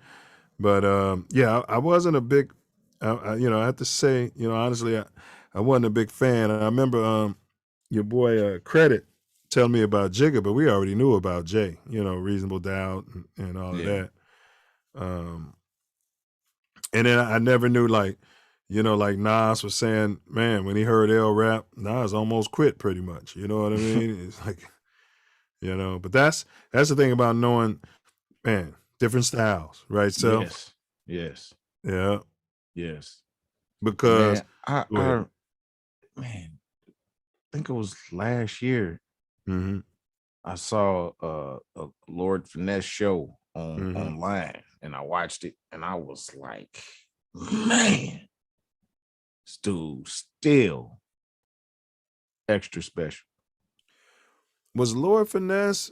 [SPEAKER 1] But I wasn't a big I have to say, honestly, I wasn't a big fan. I remember your boy Credit telling me about Jigga, but we already knew about Jay, Reasonable Doubt and all of that. And then I never knew, like, you know, like Nas was saying, man, when he heard L rap, Nas almost quit pretty much. You know what I mean? It's like, you know, but that's the thing about knowing, man, different styles, right? So
[SPEAKER 2] Yes.
[SPEAKER 1] yeah.
[SPEAKER 2] Yes.
[SPEAKER 1] Because
[SPEAKER 2] Man, I think it was last year.
[SPEAKER 1] Mm-hmm.
[SPEAKER 2] I saw a Lord Finesse show online, and I watched it, and I was like, man, this dude still extra special.
[SPEAKER 1] Was Lord Finesse,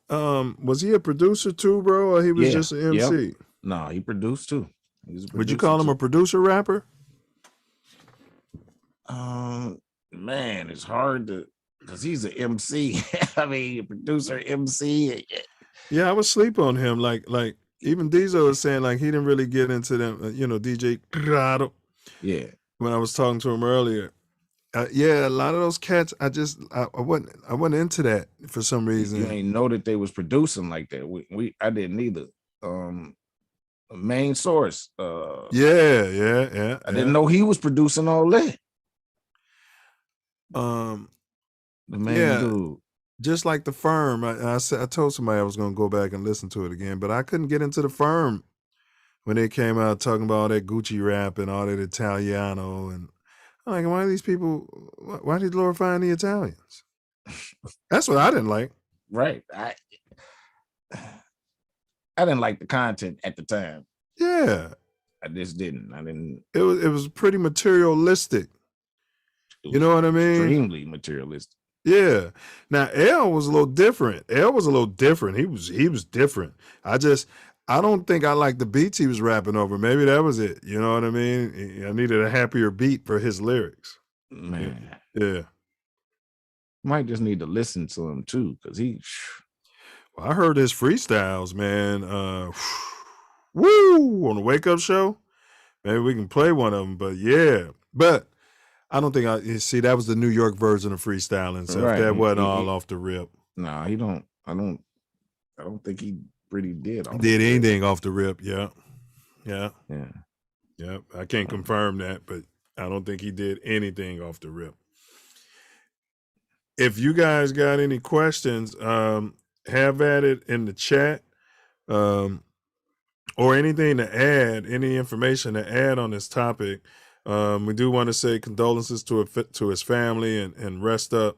[SPEAKER 1] was he a producer too, bro, or he was just an MC?
[SPEAKER 2] Yep. No, he produced too.
[SPEAKER 1] Would you call him a producer rapper?
[SPEAKER 2] Man, it's hard to, because he's an MC. I mean, a producer, MC.
[SPEAKER 1] Yeah, I would sleep on him. Like even Diesel was saying, like, he didn't really get into them, you know, DJ Gerard.
[SPEAKER 2] Yeah.
[SPEAKER 1] When I was talking to him earlier. Yeah, a lot of those cats, I wasn't into that for some reason.
[SPEAKER 2] You ain't know that they was producing like that. I didn't either. Main Source.
[SPEAKER 1] Yeah.
[SPEAKER 2] I didn't know he was producing all that. The main dude.
[SPEAKER 1] Just like The Firm. I told somebody I was gonna go back and listen to it again, but I couldn't get into The Firm when they came out talking about all that Gucci rap and all that Italiano, and I'm like, why are these people? Why are they glorifying the Italians? That's what I didn't like.
[SPEAKER 2] Right. I didn't like the content at the time.
[SPEAKER 1] Yeah.
[SPEAKER 2] I just didn't.
[SPEAKER 1] It was pretty materialistic. You know what I mean?
[SPEAKER 2] Extremely materialistic.
[SPEAKER 1] Yeah. Now L was a little different. He was different. I don't think I liked the beats he was rapping over. Maybe that was it. You know what I mean? I needed a happier beat for his lyrics.
[SPEAKER 2] Man.
[SPEAKER 1] Yeah.
[SPEAKER 2] Might just need to listen to him too, because
[SPEAKER 1] Well, I heard his freestyles, man. Woo! On the Wake Up Show. Maybe we can play one of them, but yeah. But I don't think that was the New York version of freestyling. So
[SPEAKER 2] right.
[SPEAKER 1] If that wasn't all off the rip.
[SPEAKER 2] No, he don't. I don't think he really did.
[SPEAKER 1] Did anything off the rip? Yeah. I can't confirm that, but I don't think he did anything off the rip. If you guys got any questions, have at it in the chat, or anything to add, any information to add on this topic. We do want to say condolences to his family and rest up,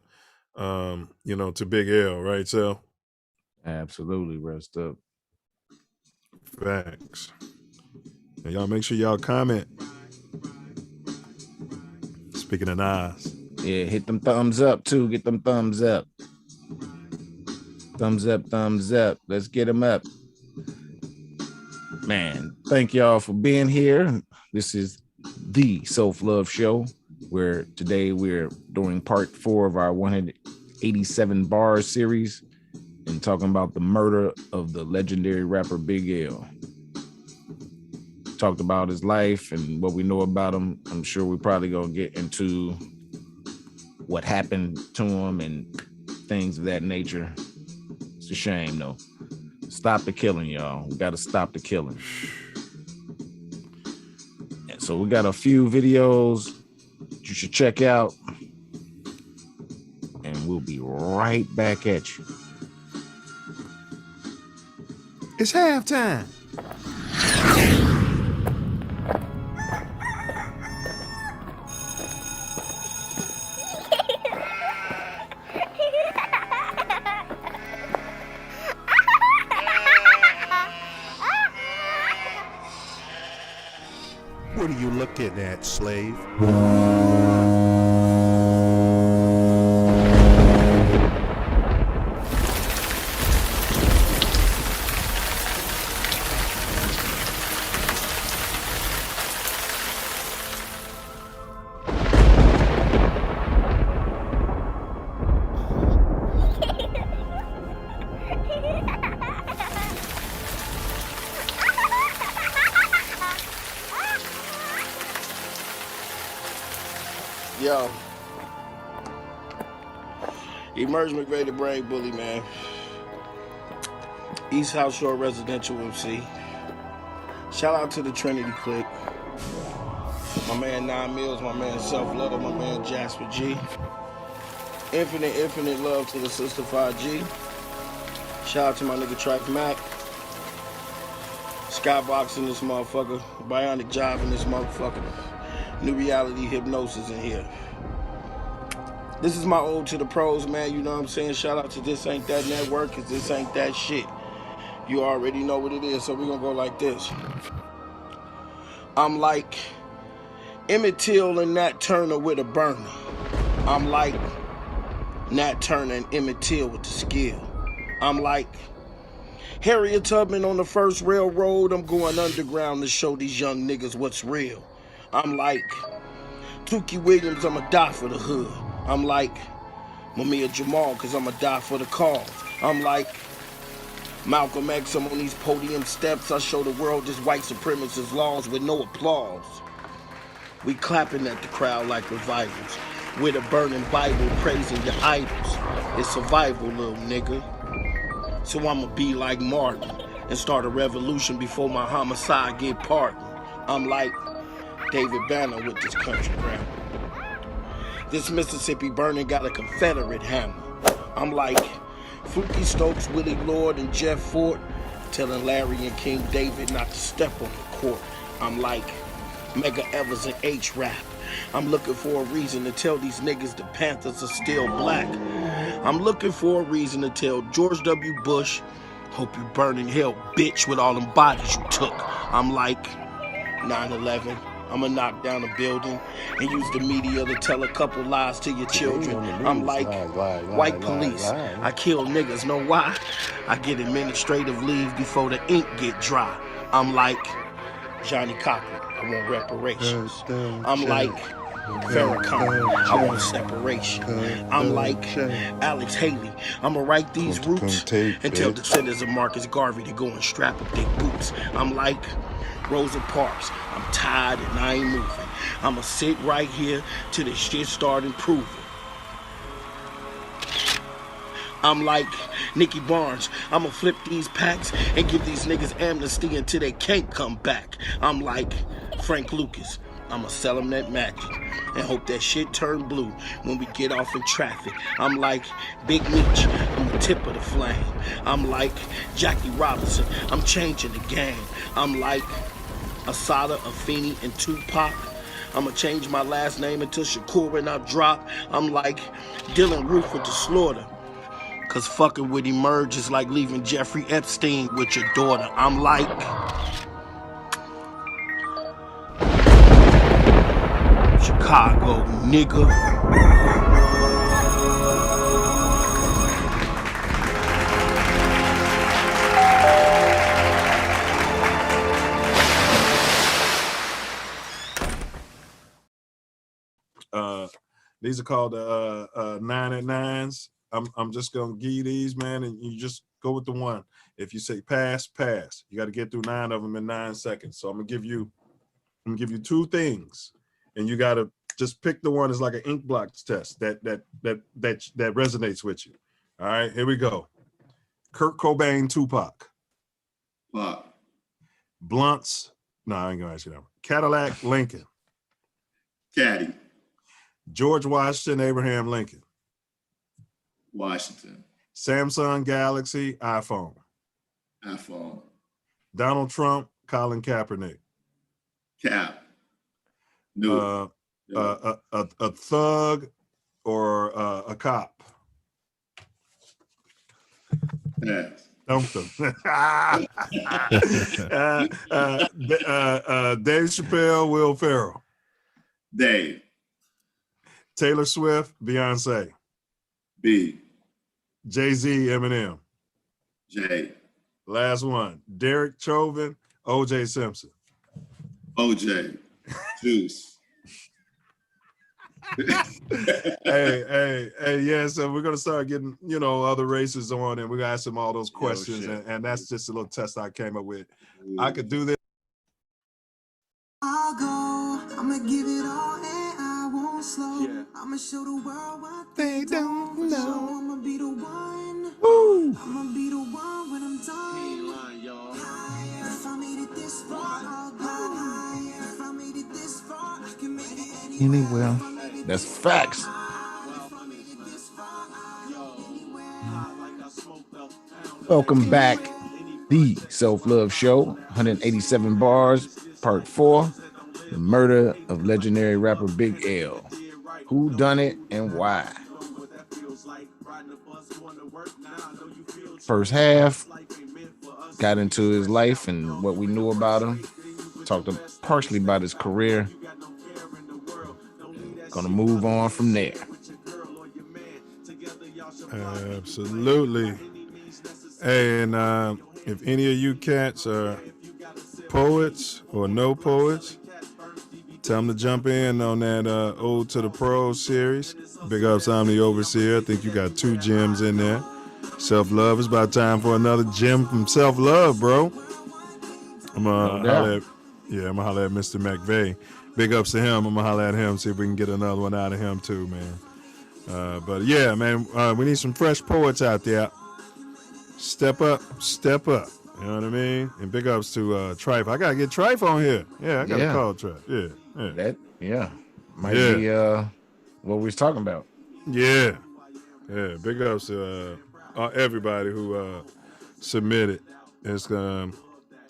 [SPEAKER 1] to Big L, right, Sel?
[SPEAKER 2] Absolutely, rest up.
[SPEAKER 1] Facts. And y'all make sure y'all comment. Speaking of Nas.
[SPEAKER 2] Yeah, hit them thumbs up too. Get them thumbs up. Thumbs up. Let's get them up. Man, thank y'all for being here. This is the Self Luv Show, where today we're doing part 4 of our 187 bars series and talking about the murder of the legendary rapper Big L. Talked about his life and what we know about him. I'm sure we're probably gonna get into what happened to him and things of that nature. It's a shame though. Stop the killing, y'all. We gotta stop the killing. And so we got a few videos you should check out, and we'll be right back at you.
[SPEAKER 1] It's halftime.
[SPEAKER 17] What are you looking at, slave?
[SPEAKER 18] Yo, Emerge McRae, the Brave Bully, man. East House Shore Residential MC. Shout out to the Trinity Clique. My man 9 Mills, my man Self Love, my man Jasper G. Infinite love to the Sister 5G. Shout out to my nigga Trife Mac. Skybox in this motherfucker. Bionic Job in this motherfucker. New Reality Hypnosis in here. This is my ode to the pros, man. You know what I'm saying? Shout out to This Ain't That Network, because this ain't that shit. You already know what it is, so we're gonna go like this. I'm like Emmett Till and Nat Turner with a burner. I'm like Nat Turner and Emmett Till with the skill. I'm like Harriet Tubman on the first railroad. I'm going underground to show these young niggas what's real. I'm like Tukey Williams, I'ma die for the hood. I'm like Mumia Jamal, cause I'ma die for the cause. I'm like Malcolm X, I'm on these podium steps. I show the world this white supremacist laws with no applause. We clapping at the crowd like revivals. With a burning Bible praising your idols. It's survival, little nigga. So I'ma be like Martin and start a revolution before my homicide get pardoned. I'm like David Banner with this country grammar. This Mississippi burning got a Confederate hammer. I'm like Fluky Stokes, Willie Lord, and Jeff Ford telling Larry and King David not to step on the court. I'm like Mega Evers and H-Rap. I'm looking for a reason to tell these niggas the Panthers are still black. I'm looking for a reason to tell George W. Bush, hope you burn in hell, bitch, with all them bodies you took. I'm like 9/11. I'ma knock down a building and use the media to tell a couple lies to your children. I'm like white police. I kill niggas, know why? I get administrative leave before the ink get dry. I'm like Johnny Cochran. I want reparations. I'm like Farrakhan. I want separation. I'm like Alex Haley. I'ma write these roots and tell descendants of Marcus Garvey to go and strap up their boots. I'm like Rosa Parks. I'm tired and I ain't moving. I'ma sit right here till this shit start improving. I'm like Nicky Barnes. I'ma flip these packs and give these niggas amnesty until they can't come back. I'm like Frank Lucas. I'ma sell them that magic and hope that shit turn blue when we get off in traffic. I'm like Big Meech. I'm the tip of the flame. I'm like Jackie Robinson. I'm changing the game. I'm like Asada, Afeni, and Tupac. I'ma change my last name into Shakur and I'll drop. I'm like Dylan Roof with the slaughter. Cause fucking with Emerge is like leaving Jeffrey Epstein with your daughter. I'm like Chicago, nigga.
[SPEAKER 1] These are called 9 at 9s. I'm just gonna give you these, man, and you just go with the one. If you say pass, pass. You got to get through 9 of them in 9 seconds. So I'm gonna give you 2 things, and you got to just pick the one as like an ink block test that resonates with you. All right, here we go. Kurt Cobain, Tupac.
[SPEAKER 19] Fuck.
[SPEAKER 1] Blunts. No, I ain't gonna ask you that one. Cadillac, Lincoln.
[SPEAKER 19] Caddy.
[SPEAKER 1] George Washington, Abraham Lincoln.
[SPEAKER 19] Washington.
[SPEAKER 1] Samsung Galaxy, iPhone.
[SPEAKER 19] iPhone.
[SPEAKER 1] Donald Trump, Colin Kaepernick.
[SPEAKER 19] Cap.
[SPEAKER 1] A thug or a cop.
[SPEAKER 19] Pass.
[SPEAKER 1] Dump them. Dave Chappelle, Will Ferrell.
[SPEAKER 19] Dave.
[SPEAKER 1] Taylor Swift, Beyonce.
[SPEAKER 19] B.
[SPEAKER 1] Jay-Z, Eminem.
[SPEAKER 19] J.
[SPEAKER 1] Last one. Derek Chauvin, O.J. Simpson.
[SPEAKER 19] O.J. Juice.
[SPEAKER 1] hey, yeah, so we're going to start getting, other races on, and we're going to ask them all those questions, and that's just a little test I came up with. I could do this.
[SPEAKER 3] I'll go, I'm going to give it all and I won't slow. Yeah. I'm going to show the world what they don't know. I'm going to be the one. Woo. I'm going to be the one when I'm done. If I made it this far,
[SPEAKER 2] anywhere. That's facts. Welcome back. The Self Love Show, 187 bars, part 4. The murder of legendary rapper Big L. Who done it and why? First half, got into his life and what we knew about him. Talked partially about his career. Gonna move on from there.
[SPEAKER 1] Absolutely. Hey, and if any of you cats are poets or no poets, tell them to jump in on that Ode to the Pros series. Big ups, I'm the overseer. I think you got 2 gems in there. Self Love. It's about time for another gem from Self Love, bro. I'm gonna holler at Mr. McVeigh. Big ups to him. I'm gonna holler at him, see if we can get another one out of him too, man. But yeah, man, we need some fresh poets out there. Step up, step up. You know what I mean? And big ups to Trife. I gotta get Trife on here. Yeah, I gotta call Trife. Yeah.
[SPEAKER 2] Might be what we was talking about.
[SPEAKER 1] Yeah. Big ups to everybody who submitted. It's gonna,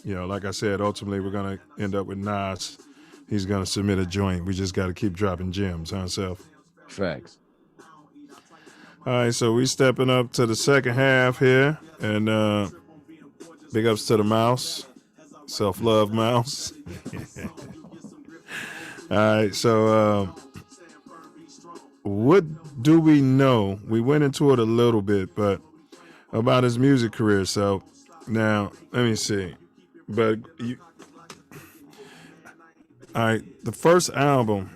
[SPEAKER 1] like I said, ultimately we're gonna end up with Nas. He's gonna submit a joint. We just gotta keep dropping gems, huh, Self?
[SPEAKER 2] Facts.
[SPEAKER 1] All right, so we stepping up to the second half here, and big ups to the mouse, Self Love Mouse. All right, so what do we know? We went into it a little bit, but about his music career. So now let me see. But all right, the first album.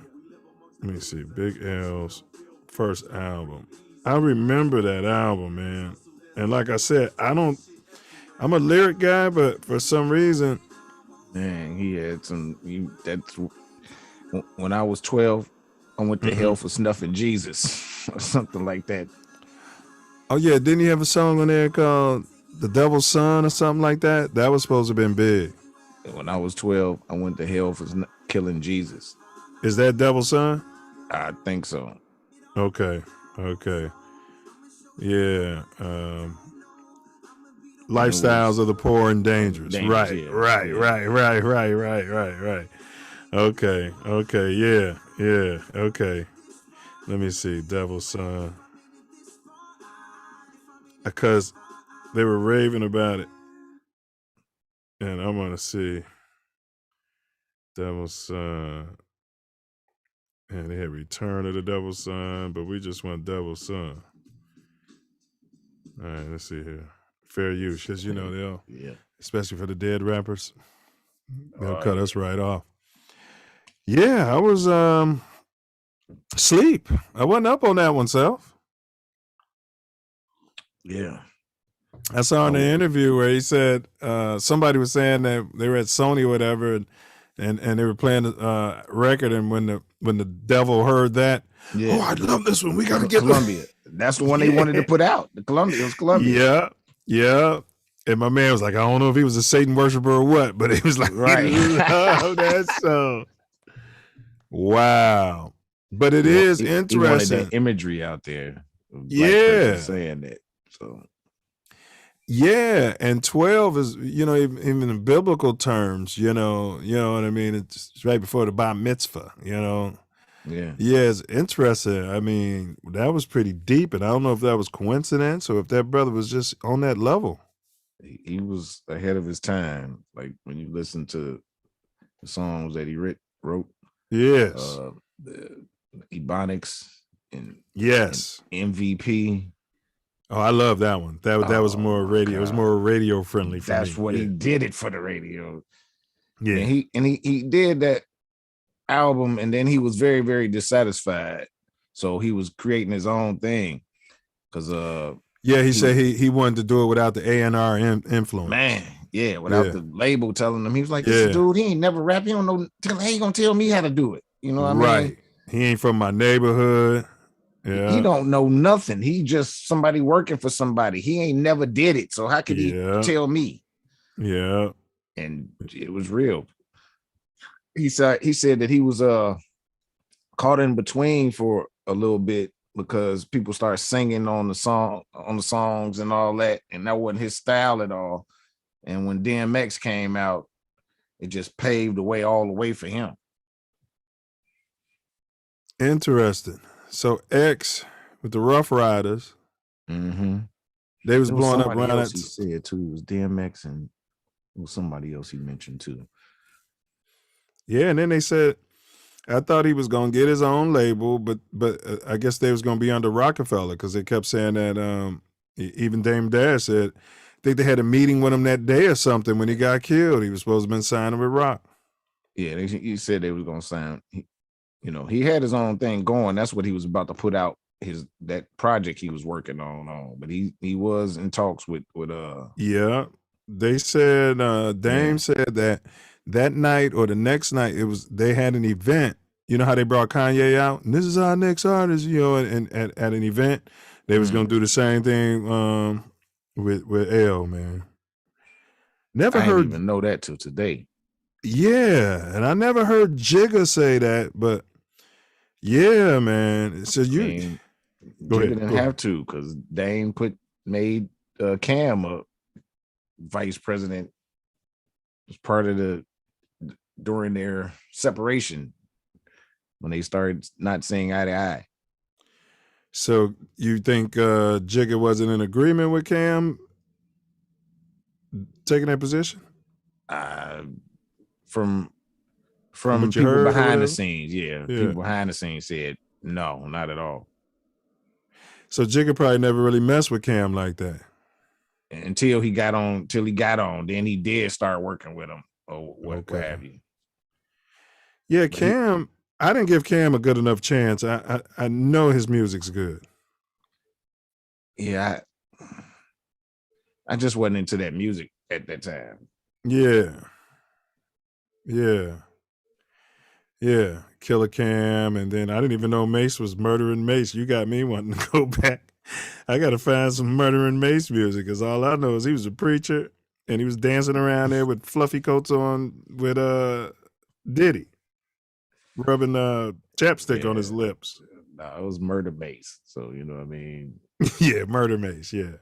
[SPEAKER 1] Let me see, Big L's first album. I remember that album, man. And like I said, I'm a lyric guy, but for some reason,
[SPEAKER 2] man, he had that's when I was 12, I went to hell for snuffing Jesus or something like that.
[SPEAKER 1] Oh yeah, didn't he have a song on there called The Devil's Son or something like that? That was supposed to have been big.
[SPEAKER 2] When I was 12, I went to hell for killing Jesus.
[SPEAKER 1] Is that Devil's Son?
[SPEAKER 2] I think so.
[SPEAKER 1] Okay. Yeah. Lifestyles of the poor and dangerous. Right. Okay. Yeah. Okay. Let me see. Devil's Son. Because they were raving about it. And I'm going to see Devil's Son. And they had Return of the Devil's Son, but we just want Devil's Son. All right, let's see here. Fair use, because they'll, especially for the dead rappers, they'll cut us right off. Yeah, I was asleep. I wasn't up on that one, Self.
[SPEAKER 2] Yeah.
[SPEAKER 1] I saw in the interview where he said somebody was saying that they were at Sony or whatever, and they were playing the record, and when the devil heard that, oh, I love this one. We got to get
[SPEAKER 2] Columbia. That's the one they wanted to put out. It was Columbia.
[SPEAKER 1] Yeah. And my man was like, I don't know if he was a Satan worshiper or what, but he was like, right. He loved that song. Wow. But it is interesting. He wanted
[SPEAKER 2] that imagery out there. Saying that. So.
[SPEAKER 1] Yeah, and 12 is, even in biblical terms, you know what I mean? It's right before the bar mitzvah,
[SPEAKER 2] Yeah.
[SPEAKER 1] Yeah, it's interesting. I mean, that was pretty deep, and I don't know if that was coincidence or if that brother was just on that level.
[SPEAKER 2] He was ahead of his time. Like when you listen to the songs that he wrote.
[SPEAKER 1] Yes.
[SPEAKER 2] The Ebonics and
[SPEAKER 1] yes,
[SPEAKER 2] and MVP.
[SPEAKER 1] Oh, I love that one. That was more radio. God. It was more radio friendly for me.
[SPEAKER 2] That's what he did it for the radio.
[SPEAKER 1] Yeah,
[SPEAKER 2] and he did that album, and then he was very, very dissatisfied. So he was creating his own thing. Because
[SPEAKER 1] he said he wanted to do it without the A&R influence.
[SPEAKER 2] Man, without the label telling him. He was like, this dude, he ain't never rap. He don't know. He ain't gonna tell me how to do it. You know what I mean?
[SPEAKER 1] Right. He ain't from my neighborhood. Yeah.
[SPEAKER 2] He don't know nothing. He just somebody working for somebody. He ain't never did it. So how could he tell me?
[SPEAKER 1] Yeah.
[SPEAKER 2] And it was real. He said that he was caught in between for a little bit because people started singing on the songs and all that, and that wasn't his style at all. And when DMX came out, it just paved the way all the way for him.
[SPEAKER 1] Interesting. So X with the Rough Riders, they was blowing up around that.
[SPEAKER 2] He said too, it was DMX and it was somebody else he mentioned too.
[SPEAKER 1] Yeah, and then they said, I thought he was gonna get his own label, but I guess they was gonna be under Rockefeller because they kept saying that. Even Dame Dash said, I think they had a meeting with him that day or something when he got killed. He was supposed to have been signing with Rock.
[SPEAKER 2] Yeah, he said they was gonna sign. He had his own thing going. That's what he was about to put out, that project he was working on. But he was in talks with
[SPEAKER 1] Yeah, they said Dame said that night or the next night they had an event. You know how they brought Kanye out, and this is our next artist. And at an event they was gonna do the same thing with L, man. Never heard.
[SPEAKER 2] Didn't even know that till today.
[SPEAKER 1] Yeah, and I never heard Jigga say that, but yeah, man. So
[SPEAKER 2] Jigga didn't have to because Dame made Cam a vice president as part of during their separation when they started not seeing eye to eye.
[SPEAKER 1] So you think Jigga wasn't in agreement with Cam taking that position?
[SPEAKER 2] From people behind the scenes, people behind the scenes said no, not at all.
[SPEAKER 1] So Jigga probably never really messed with Cam like that
[SPEAKER 2] until he got on. Then he did start working with him or what have you.
[SPEAKER 1] Yeah, Cam. I didn't give Cam a good enough chance. I know his music's good.
[SPEAKER 2] Yeah, I just wasn't into that music at that time.
[SPEAKER 1] Yeah. Killer Cam, and then I didn't even know Mace was Murdering Mace. You got me wanting to go back. I got to find some Murdering Mace music because all I know is he was a preacher and he was dancing around there with fluffy coats on with Diddy, rubbing chapstick on his lips.
[SPEAKER 2] No, it was Murder Mace. So you know what I mean.
[SPEAKER 1] Yeah, Murder Mace. Yeah.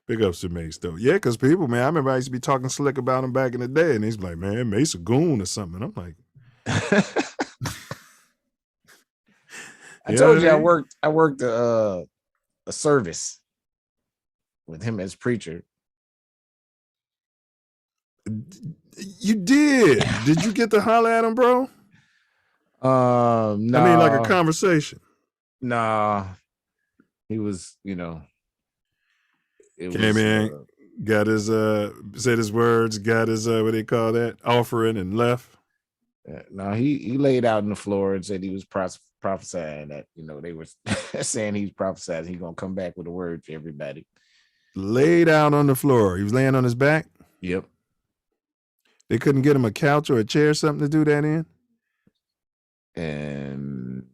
[SPEAKER 1] Big ups to Mace, though. Yeah, because people, man, I remember I used to be talking slick about him back in the day, and he's like, man, Mace a goon or something. I'm like,
[SPEAKER 2] I told you I worked a service with him as preacher.
[SPEAKER 1] You did? Did you get to holler at him, bro?
[SPEAKER 2] No.
[SPEAKER 1] I mean, like a conversation.
[SPEAKER 2] Nah. He was,
[SPEAKER 1] Came in, got his said his words, got his what they call that, offering, and left.
[SPEAKER 2] No, he laid out on the floor and said he was prophesying that, they were saying he's prophesying he's gonna come back with a word for everybody.
[SPEAKER 1] Laid out on the floor. He was laying on his back?
[SPEAKER 2] Yep.
[SPEAKER 1] They couldn't get him a couch or a chair or something to do that in?
[SPEAKER 2] And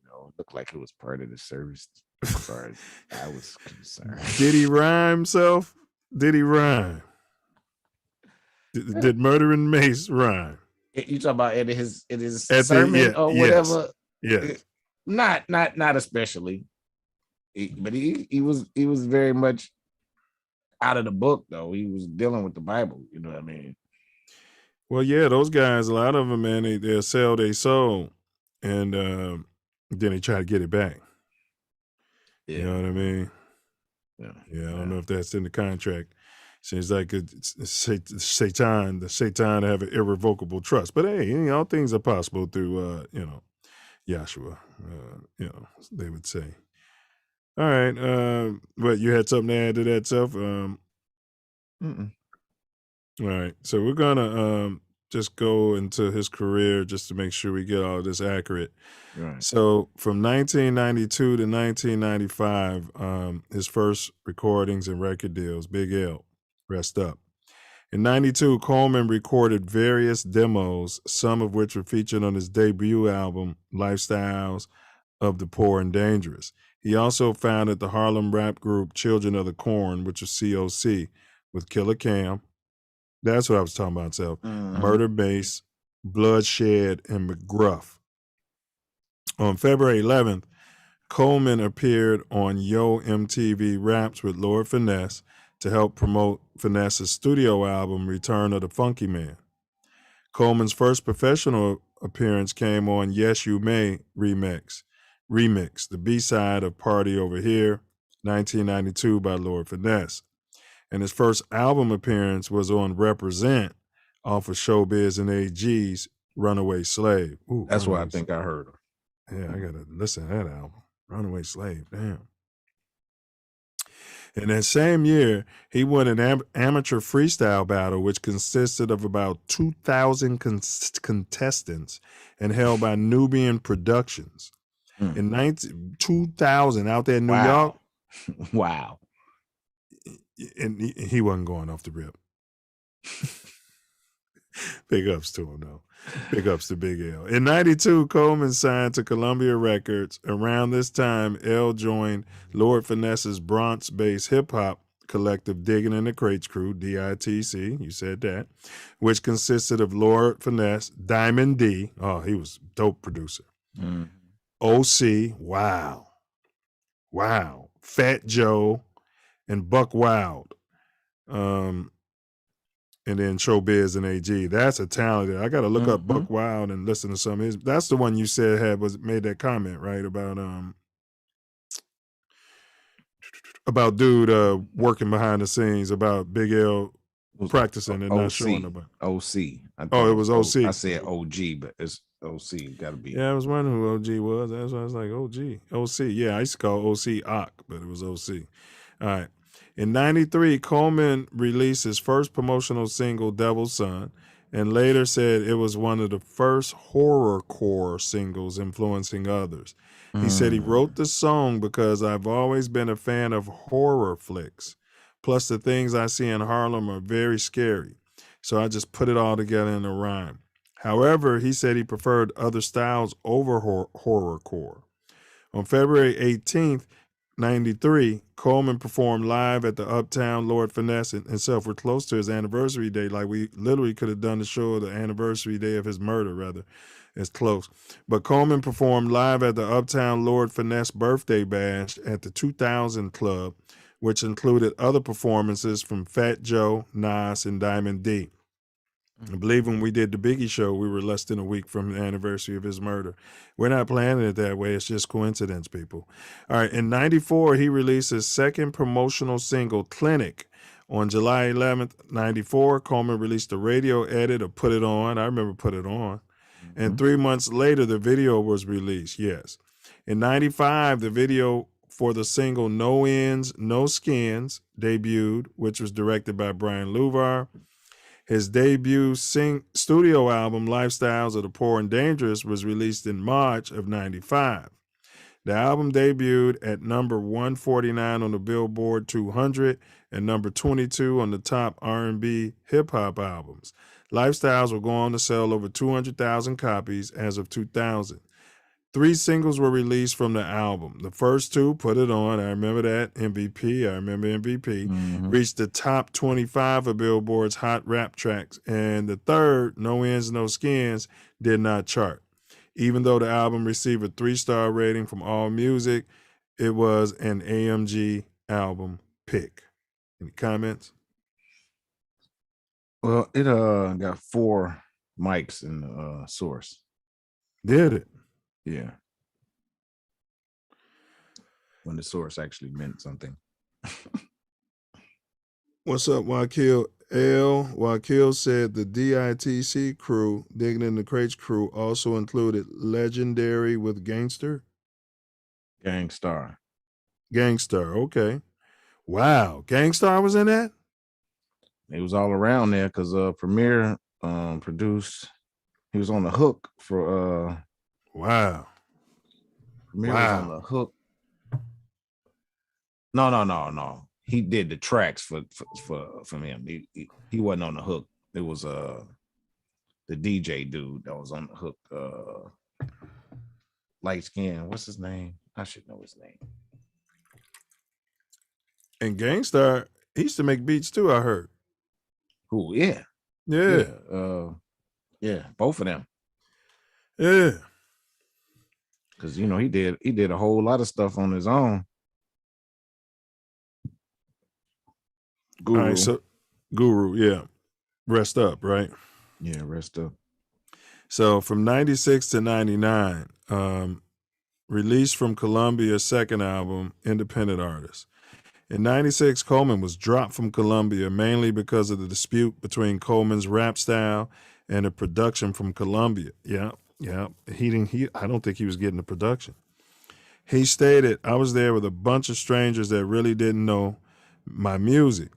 [SPEAKER 2] it looked like it was part of the service. As far as I was concerned.
[SPEAKER 1] Did he rhyme himself? Did he rhyme? Did Murdering Mace rhyme?
[SPEAKER 2] You talking about in his sermon or whatever?
[SPEAKER 1] Yeah.
[SPEAKER 2] Not especially. But he was very much out of the book though. He was dealing with the Bible. You know what I mean?
[SPEAKER 1] Well, yeah, those guys, a lot of them, man, they'll sell their soul, and then they try to get it back.
[SPEAKER 2] Yeah.
[SPEAKER 1] You know what I mean?
[SPEAKER 2] Yeah.
[SPEAKER 1] I don't know if that's in the contract. Seems like it's Satan to have an irrevocable trust. But hey, all things are possible through, Yahshua, they would say. All right. What, you had something to add to that, Self? All right. So we're going to just go into his career just to make sure we get all of this accurate.
[SPEAKER 2] Right.
[SPEAKER 1] So from 1992 to 1995, his first recordings and record deals, Big L, rest up. In 92, Coleman recorded various demos, some of which were featured on his debut album, Lifestyles of the Poor and Dangerous. He also founded the Harlem rap group Children of the Corn, which was COC, with Killer Cam. That's what I was talking about, Self. Murder Mace, Bloodshed, and McGruff. On February 11th, Coleman appeared on Yo MTV Raps with Lord Finesse to help promote Finesse's studio album, Return of the Funky Man. Coleman's first professional appearance came on Yes You May Remix, the B-side of Party Over Here, 1992 by Lord Finesse. And his first album appearance was on Represent off of Showbiz and AG's Runaway Slave. Ooh,
[SPEAKER 2] That's what I
[SPEAKER 1] Runaway
[SPEAKER 2] think I heard.
[SPEAKER 1] Yeah, I gotta listen to that album. Runaway Slave, damn. In that same year, he won an amateur freestyle battle, which consisted of about 2,000 contestants and held by Nubian Productions. In 2000, out there in New York.
[SPEAKER 2] Wow.
[SPEAKER 1] And he wasn't going off the rip. Big ups to him, though. Big ups to Big L. In 92, Coleman signed to Columbia Records. Around this time, L joined Lord Finesse's Bronx-based hip-hop collective Digging in the Crates Crew, DITC, you said that, which consisted of Lord Finesse, Diamond D, oh, he was a dope producer, OC, wow, Fat Joe, and Buck Wild. And then Showbiz and AG. That's a talented. I got to look up Buck Wild and listen to some of his. That's the one you said made that comment, right? About dude working behind the scenes, about Big L practicing and not showing nobody.
[SPEAKER 2] OC.
[SPEAKER 1] It was OC.
[SPEAKER 2] I said OG, but it's OC. Got to be.
[SPEAKER 1] Yeah, I was wondering who OG was. That's why I was like, OC. Yeah, I used to call OC Ock, but it was OC. All right. In 93, Coleman released his first promotional single, Devil's Son, and later said it was one of the first horrorcore singles influencing others. He said he wrote the song because I've always been a fan of horror flicks. Plus, the things I see in Harlem are very scary. So I just put it all together in a rhyme. However, he said he preferred other styles over horrorcore. On February 18th, 93, Coleman performed live at the Uptown Lord Finesse himself. We're close to his anniversary day. Like, we literally could have done the show the anniversary day of his murder, rather. It's close. But Coleman performed live at the Uptown Lord Finesse birthday bash at the 2000 Club, which included other performances from Fat Joe, Nas, and Diamond D. I believe when we did the Biggie show, we were less than a week from the anniversary of his murder. We're not planning it that way. It's just coincidence, people. All right. In 94, he released his second promotional single, Clinic. On July 11th, 94, Coleman released a radio edit of Put It On. I remember Put It On. And 3 months later, the video was released. Yes. In 95, the video for the single No Ends, No Skins debuted, which was directed by Brian Luvar. His debut studio album, Lifestyles of the Poor and Dangerous, was released in March of 95. The album debuted at number 149 on the Billboard 200 and number 22 on the top R&B hip-hop albums. Lifestyles will go on to sell over 200,000 copies as of 2000. 3 singles were released from the album. The first 2, Put It On, I remember that, MVP, reached the top 25 of Billboard's hot rap tracks. And the third, No Ends, No Skins, did not chart. Even though the album received a 3-star rating from AllMusic, it was an AMG album pick. Any comments?
[SPEAKER 2] Well, it got 4 mics in the source.
[SPEAKER 1] Did it?
[SPEAKER 2] Yeah. When the source actually meant something.
[SPEAKER 1] What's up, Wakil? Wakil said the DITC crew, Digging in the Crates crew, also included Legendary with Gangster.
[SPEAKER 2] Gangstar,
[SPEAKER 1] okay. Wow, Gangstar was in that?
[SPEAKER 2] It was all around there because Premier produced. He was on the hook for
[SPEAKER 1] Wow.
[SPEAKER 2] Premier was on the hook. No. He did the tracks for him. He wasn't on the hook. It was the DJ dude that was on the hook. Light skin. What's his name? I should know his name.
[SPEAKER 1] And Gangstar, he used to make beats too, I heard.
[SPEAKER 2] Oh, yeah.
[SPEAKER 1] Yeah.
[SPEAKER 2] Yeah, both of them.
[SPEAKER 1] Yeah.
[SPEAKER 2] Because he did a whole lot of stuff on his own. Guru.
[SPEAKER 1] All right, so Guru, yeah. Rest up, right?
[SPEAKER 2] Yeah, rest up.
[SPEAKER 1] So from 96 to 99, released from Columbia's second album, Independent Artist. In 96, Coleman was dropped from Columbia mainly because of the dispute between Coleman's rap style and the production from Columbia. Yeah. I don't think he was getting the production. He stated, I was there with a bunch of strangers that really didn't know my music.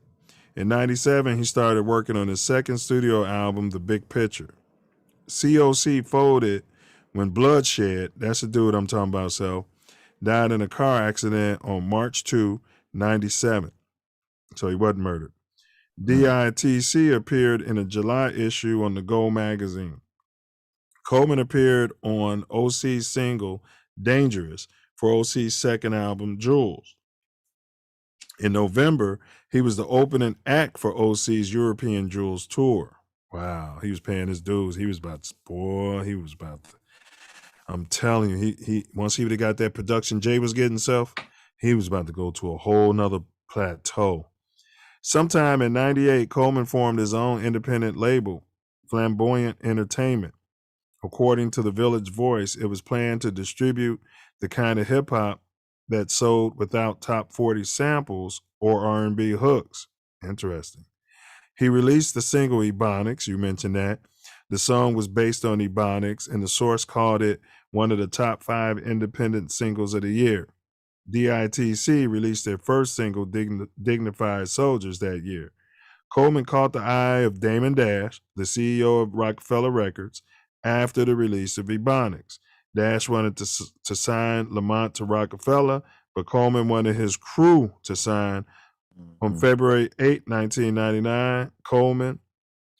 [SPEAKER 1] In 97, he started working on his second studio album, The Big Picture. COC folded when Bloodshed, that's the dude I'm talking about, Self, died in a car accident on March 2, 97. So he wasn't murdered. DITC appeared in a July issue on the Go magazine. Coleman appeared on OC's single, Dangerous, for OC's second album, Jules. In November, he was the opening act for OC's European Jules tour. Wow, he was paying his dues. He was about to, I'm telling you, he once he would have got that production Jay was getting Self, he was about to go to a whole nother plateau. Sometime in 98, Coleman formed his own independent label, Flamboyant Entertainment. According to the Village Voice, it was planned to distribute the kind of hip-hop that sold without top 40 samples or R&B hooks. Interesting. He released the single Ebonics, you mentioned that. The song was based on Ebonics, and the source called it one of the top 5 independent singles of the year. DITC released their first single, Dignified Soldiers, that year. Coleman caught the eye of Damon Dash, the CEO of Rockefeller Records, after the release of Ebonics. Dash wanted to sign Lamont to Rockefeller, but Coleman wanted his crew to sign. On February 8, 1999, Coleman,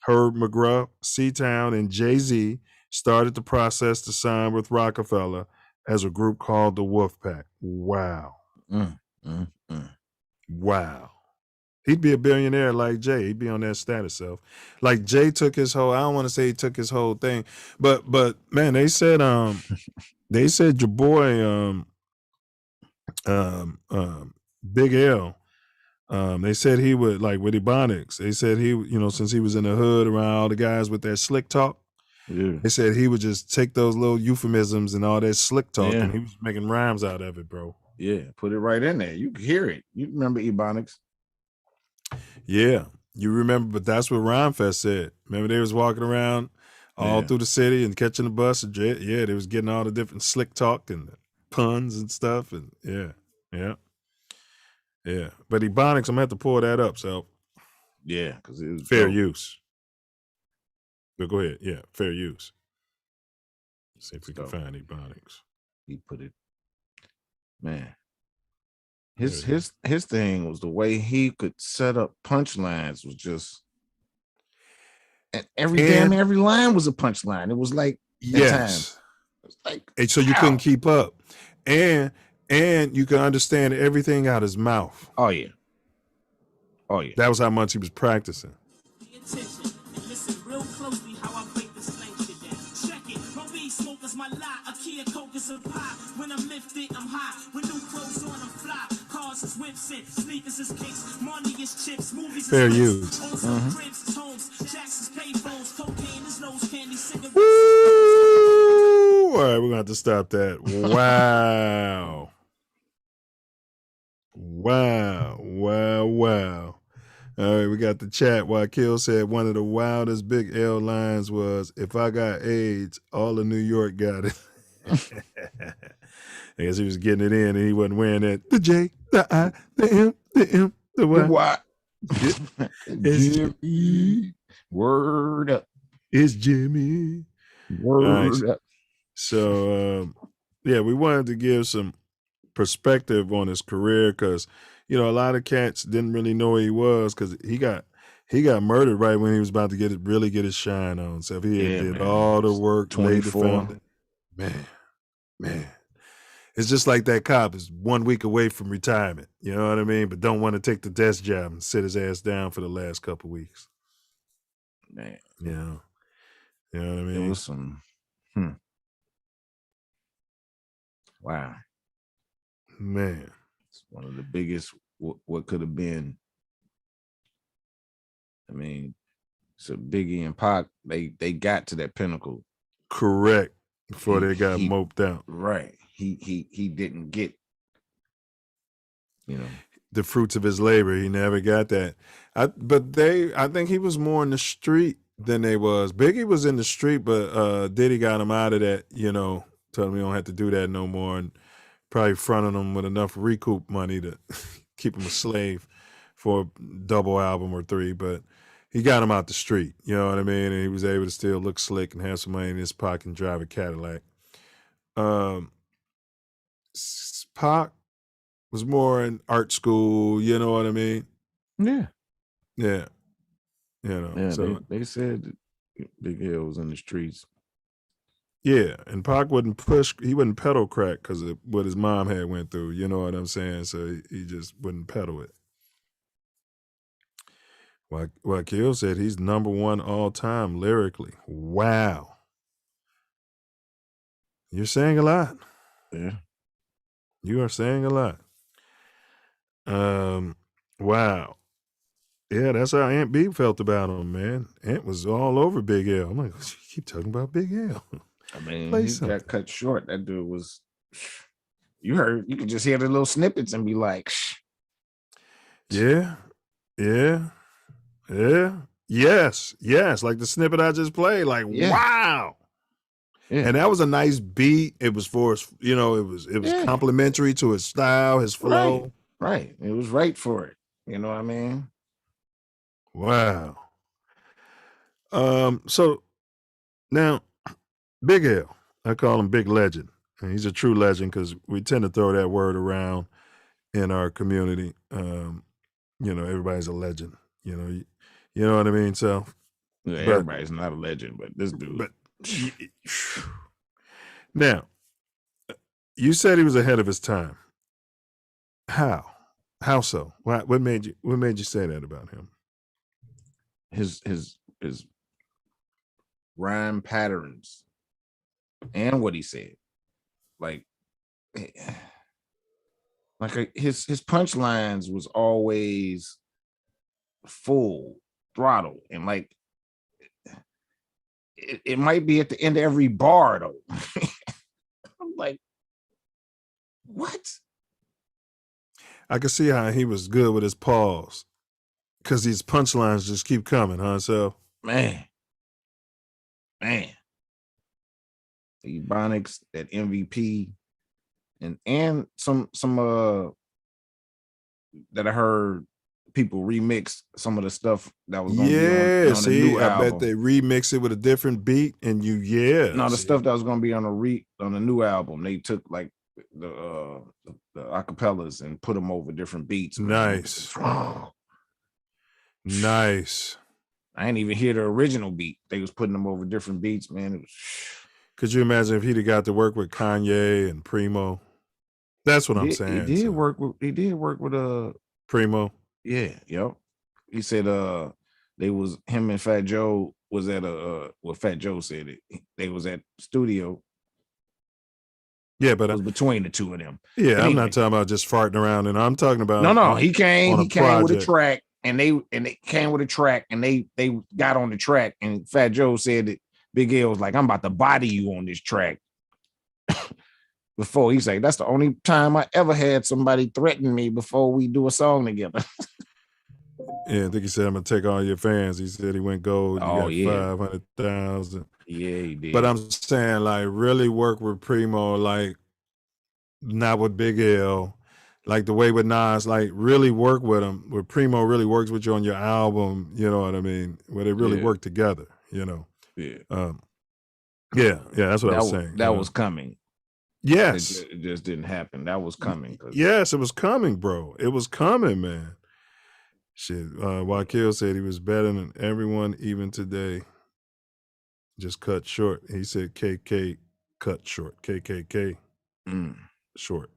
[SPEAKER 1] Herb McGruff, C-Town, and Jay-Z started the process to sign with Rockefeller as a group called the Wolfpack. Wow. Wow. He'd be a billionaire like Jay. He'd be on that status Self. Like Jay took his whole, I don't want to say he took his whole thing, but man, they said your boy Big L, they said he would, like with Ebonics, they said he, since he was in the hood around all the guys with that slick talk, they said he would just take those little euphemisms and all that slick talk and he was making rhymes out of it, bro.
[SPEAKER 2] Yeah, put it right in there. You can hear it. You remember Ebonics?
[SPEAKER 1] Yeah, you remember, but that's what Rhymefest said. Remember they was walking around all through the city and catching the bus, and they was getting all the different slick talk and puns and stuff, and yeah. But Ebonics, I'm gonna have to pull that up, so
[SPEAKER 2] yeah, because it was
[SPEAKER 1] fair use. But go ahead, yeah, fair use. Let's see if we can find Ebonics.
[SPEAKER 2] He put it, man. His thing was the way he could set up punchlines was just, and every line was a punchline. It was like
[SPEAKER 1] yes,
[SPEAKER 2] it was like,
[SPEAKER 1] and so you couldn't keep up, and you could understand everything out his mouth.
[SPEAKER 2] Oh yeah.
[SPEAKER 1] That was how much he was practicing.
[SPEAKER 20] Listen real closely how I break this slang shit down. Check it. My weed smoke is my lie. A key of coke is a pie. When I'm lifted, I'm high. When new clothes on, I'm fly. Cars is whips and sneakers is kicks. Money is chips. Movies is
[SPEAKER 1] fair
[SPEAKER 20] flicks.
[SPEAKER 1] use.
[SPEAKER 20] Cribs is homes. Jacks is payphones. Cocaine is nose candy. Cigarettes.
[SPEAKER 1] Woo! All right, we're gonna have to stop that. Wow. Wow. All right, we got the chat. Wakil said one of the wildest Big L lines was, if I got AIDS, all of New York got it. I guess he was getting it in and he wasn't wearing that. The J, the I, the M, the M, the Y.
[SPEAKER 2] The Y.
[SPEAKER 1] It's
[SPEAKER 2] Jimmy. Word up.
[SPEAKER 1] It's Jimmy.
[SPEAKER 2] Word up.
[SPEAKER 1] So, we wanted to give some perspective on his career because, a lot of cats didn't really know who he was because he got murdered right when he was about to get his shine on. So he did all the work,
[SPEAKER 2] 24.
[SPEAKER 1] Man. It's just like that cop is 1 week away from retirement. You know what I mean? But don't want to take the desk job and sit his ass down for the last couple weeks.
[SPEAKER 2] Man.
[SPEAKER 1] You know what I mean?
[SPEAKER 2] It was some. Wow,
[SPEAKER 1] man,
[SPEAKER 2] it's one of the biggest. What could have been. I mean, so Biggie and Pac, they got to that pinnacle.
[SPEAKER 1] Correct. Before they got moped out.
[SPEAKER 2] Right. He didn't get,
[SPEAKER 1] the fruits of his labor. He never got that. I think he was more in the street than they was. Biggie was in the street, but Diddy got him out of that, told him he don't have to do that no more, and probably fronted him with enough recoup money to keep him a slave for a double album or 3, but he got him out the street, you know what I mean? And he was able to still look slick and have some money in his pocket and drive a Cadillac. Pac was more in art school, you know what I mean?
[SPEAKER 2] Yeah.
[SPEAKER 1] Yeah.
[SPEAKER 2] So they said Big L was in the streets.
[SPEAKER 1] Yeah, and Pac wouldn't pedal crack because of what his mom had went through, you know what I'm saying? So he just wouldn't pedal it. Wakil said he's number 1 all time lyrically. Wow. You're saying a lot.
[SPEAKER 2] Yeah.
[SPEAKER 1] You are saying a lot. Wow. Yeah, that's how Aunt B felt about him, man. Aunt was all over Big L. I'm like, you keep talking about Big L.
[SPEAKER 2] I mean, he got cut short. That dude was, you could just hear the little snippets and be like,
[SPEAKER 1] Yeah. Yes. Like the snippet I just played. Like, wow. Yeah. And that was a nice beat. It was for us, it was complimentary to his style, his flow.
[SPEAKER 2] Right. It was right for it. You know what I mean?
[SPEAKER 1] Wow. So now Big L, I call him Big Legend. And he's a true legend because we tend to throw that word around in our community. Everybody's a legend. You know what I mean? So
[SPEAKER 2] everybody's not a legend, but this dude.
[SPEAKER 1] But now, you said he was ahead of his time. How? How so? What made you say that about him?
[SPEAKER 2] His rhyme patterns and what he said, like his punchlines was always full throttle, and like it might be at the end of every bar though. I'm like, what?
[SPEAKER 1] I could see how he was good with his pause, because these punchlines just keep coming, huh? So
[SPEAKER 2] man, the Ebonics, that MVP, and some that I heard people remix some of the stuff that was going to be on the new album.
[SPEAKER 1] I bet they remix it with a different beat, and the
[SPEAKER 2] stuff that was going to be on the new album, they took like the acapellas and put them over different beats.
[SPEAKER 1] Nice. Nice.
[SPEAKER 2] I ain't even hear the original beat. They was putting them over different beats, man. It was.
[SPEAKER 1] Could you imagine if he'd have got to work with Kanye and Primo? That's what I'm saying.
[SPEAKER 2] He did work with
[SPEAKER 1] Primo.
[SPEAKER 2] Yeah, yep. He said they was him and Fat Joe was at Fat Joe said it. They was at studio.
[SPEAKER 1] Yeah, but
[SPEAKER 2] it was between the two of them.
[SPEAKER 1] Yeah, I'm not talking about just farting around, and I'm talking about
[SPEAKER 2] no. He came with a track, and they came with a track, and they got on the track, and Fat Joe said that Big L was like, "I'm about to body you on this track." Before he's like, "That's the only time I ever had somebody threaten me before we do a song together."
[SPEAKER 1] Yeah, I think he said, "I'm gonna take all your fans." He said he went gold.
[SPEAKER 2] Oh,
[SPEAKER 1] you got 500,000.
[SPEAKER 2] Yeah, he did.
[SPEAKER 1] But I'm saying, like, really work with Primo, like, not with Big L, like the way with Nas, like, really work with him. Where Primo really works with you on your album, you know what I mean? Where they really work together, you know.
[SPEAKER 2] Yeah.
[SPEAKER 1] Yeah, that's what I was saying.
[SPEAKER 2] That was coming.
[SPEAKER 1] Yes.
[SPEAKER 2] It just didn't happen. That was coming.
[SPEAKER 1] Yes, it was coming, bro. It was coming, man. Shit. Wakil said he was better than everyone, even today. Just cut short. He said KK cut short. KKK short.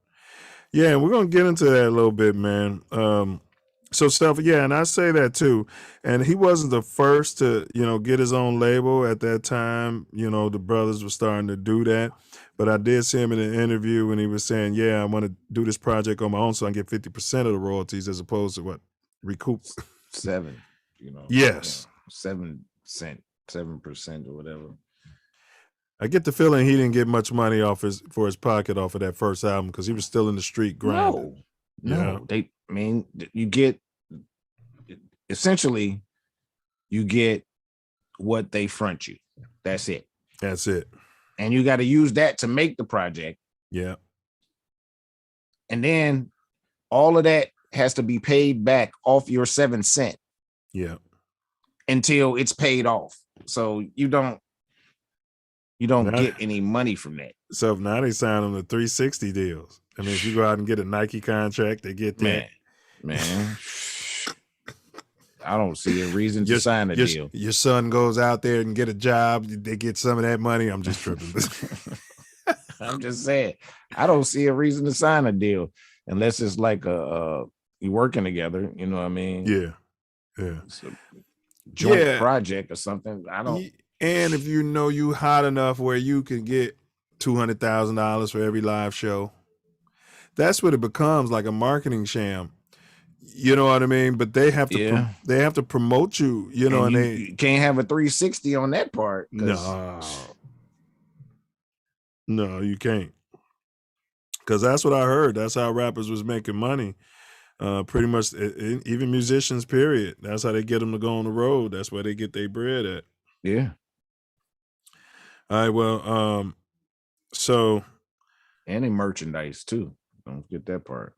[SPEAKER 1] Yeah, and we're gonna get into that a little bit, man. So Self, yeah, and I say that too. And he wasn't the first to, get his own label at that time. The brothers were starting to do that. But I did see him in an interview when he was saying, yeah, I want to do this project on my own so I can get 50% of the royalties as opposed to what? Recoup.
[SPEAKER 2] 7,
[SPEAKER 1] Yes.
[SPEAKER 2] 7%, 7% or whatever.
[SPEAKER 1] I get the feeling he didn't get much money for his pocket off of that first album because he was still in the street grinding.
[SPEAKER 2] No, you get essentially you get what they front you. That's it.
[SPEAKER 1] That's it.
[SPEAKER 2] And you got to use that to make the project.
[SPEAKER 1] Yeah.
[SPEAKER 2] And then all of that has to be paid back off your 7 cents.
[SPEAKER 1] Yeah.
[SPEAKER 2] Until it's paid off. So you don't get any money from that.
[SPEAKER 1] So now they sign them to 360 deals. I mean, if you go out and get a Nike contract, they get that.
[SPEAKER 2] Man. I don't see a reason to sign a deal.
[SPEAKER 1] Your son goes out there and get a job, they get some of that money. I'm just tripping.
[SPEAKER 2] I'm just saying, I don't see a reason to sign a deal unless it's like you working together. You know what I mean?
[SPEAKER 1] Yeah.
[SPEAKER 2] It's a joint project or something. I don't.
[SPEAKER 1] And if you hot enough where you can get $200,000 for every live show, that's what it becomes, like a marketing sham. You know what I mean? But they have to promote you. And
[SPEAKER 2] you can't have a 360 on that part.
[SPEAKER 1] No, you can't. Because that's what I heard. That's how rappers was making money. Pretty much, even musicians. Period. That's how they get them to go on the road. That's where they get their bread at.
[SPEAKER 2] Yeah.
[SPEAKER 1] All right. Well, so
[SPEAKER 2] and in merchandise too. Don't get that part.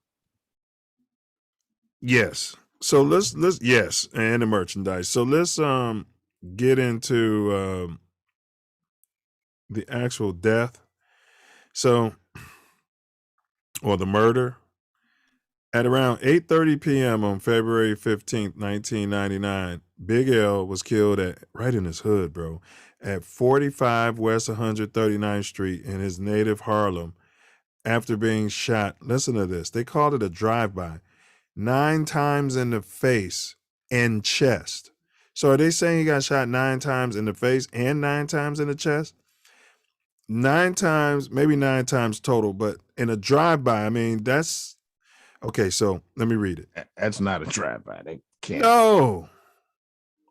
[SPEAKER 1] Yes. So let's yes, and the merchandise. So let's get into the actual death. So, or the murder. At around 8:30 p.m. on February 15th, 1999, Big L was killed right in his hood, bro, at 45 West 139th Street in his native Harlem after being shot. Listen to this. They called it a drive-by. 9 times in the face and chest. So are they saying he got shot 9 times in the face and 9 times in the chest? 9 times, maybe 9 times total, but in a drive-by, I mean, that's okay. So let me read it.
[SPEAKER 2] That's not a drive-by. They can't.
[SPEAKER 1] No.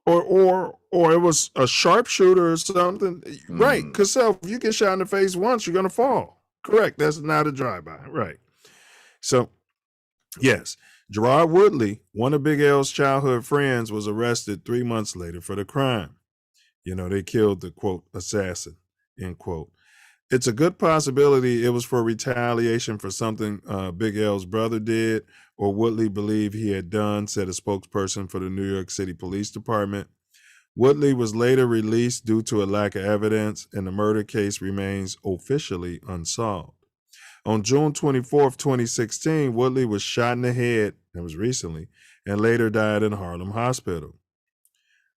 [SPEAKER 1] Or it was a sharpshooter or something. Right. Because if you get shot in the face once, you're gonna fall. Correct. That's not a drive-by. Right. So yes. Gerard Woodley, one of Big L's childhood friends, was arrested 3 months later for the crime. They killed the, quote, assassin, end quote. It's a good possibility it was for retaliation for something Big L's brother did or Woodley believed he had done, said a spokesperson for the New York City Police Department. Woodley was later released due to a lack of evidence, and the murder case remains officially unsolved. On June 24th, 2016, Woodley was shot in the head, that was recently, and later died in Harlem Hospital.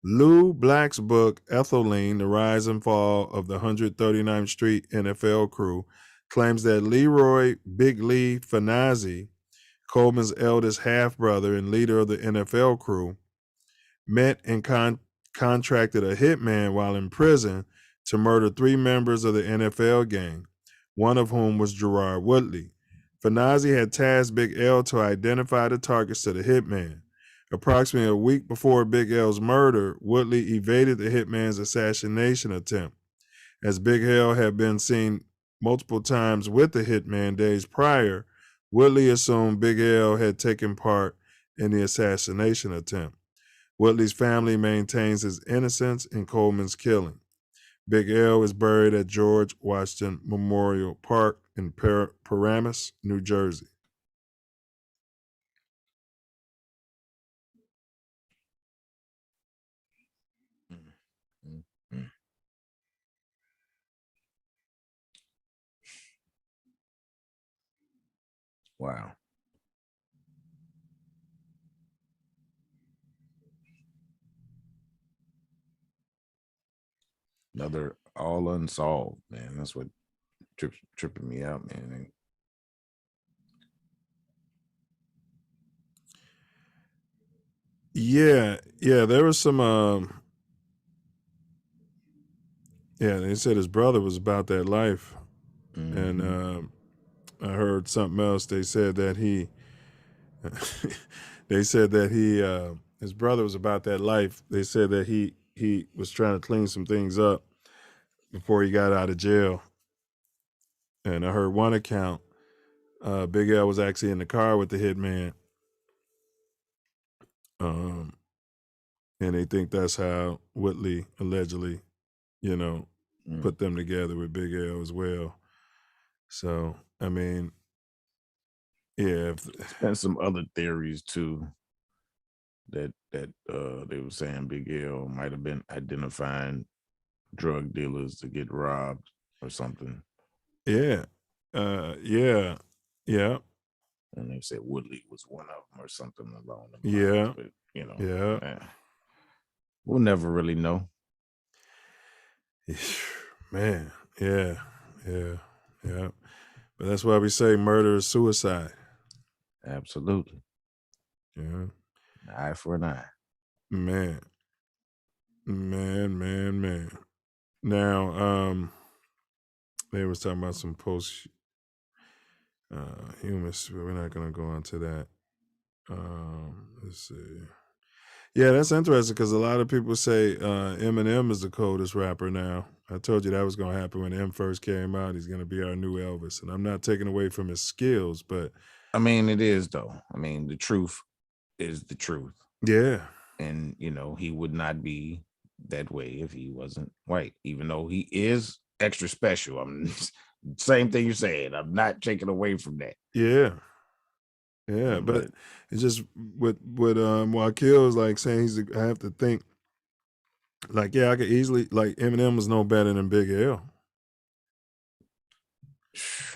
[SPEAKER 1] Lou Black's book, Ethylene, The Rise and Fall of the 139th Street NFL Crew, claims that Leroy Big Lee Finazzi, Coleman's eldest half-brother and leader of the NFL Crew, met and contracted a hitman while in prison to murder 3 members of the NFL gang, one of whom was Gerard Woodley. Finazzi had tasked Big L to identify the targets to the hitman. Approximately a week before Big L's murder, Woodley evaded the hitman's assassination attempt. As Big L had been seen multiple times with the hitman days prior, Woodley assumed Big L had taken part in the assassination attempt. Woodley's family maintains his innocence in Coleman's killing. Big L is buried at George Washington Memorial Park in Paramus, New Jersey.
[SPEAKER 2] Wow. Another all unsolved, man. That's what tripping me out, man.
[SPEAKER 1] Yeah, there was some. Yeah, they said his brother was about that life, and I heard something else. They said that he, his brother was about that life. They said that he was trying to clean some things up before he got out of jail. And I heard one account, Big L was actually in the car with the hitman. And they think that's how Woodley allegedly, put them together with Big L as well. So, I mean, yeah.
[SPEAKER 2] There's been some other theories too that they were saying Big L might have been identifying drug dealers to get robbed or something.
[SPEAKER 1] Yeah. Yeah.
[SPEAKER 2] And they said Woodley was one of them or something along the
[SPEAKER 1] Yeah.
[SPEAKER 2] lines. But,
[SPEAKER 1] Yeah.
[SPEAKER 2] We'll never really know.
[SPEAKER 1] Man, yeah. But that's why we say murder is suicide.
[SPEAKER 2] Absolutely.
[SPEAKER 1] Yeah.
[SPEAKER 2] An eye for an eye.
[SPEAKER 1] Man. Now, they was talking about some post humans, but we're not gonna go into that. Let's see. Yeah, that's interesting because a lot of people say Eminem is the coldest rapper now. I told you that was going to happen when M first came out. He's going to be our new Elvis. And I'm not taking away from his skills, but...
[SPEAKER 2] I mean, it is, though. I mean, the truth is the truth.
[SPEAKER 1] Yeah.
[SPEAKER 2] And, he would not be that way if he wasn't white, even though he is extra special. Same thing you're saying. I'm not taking away from that.
[SPEAKER 1] Yeah. Yeah, but it's just with Wakil is like saying I have to think like, yeah, I could easily like Eminem was no better than Big L.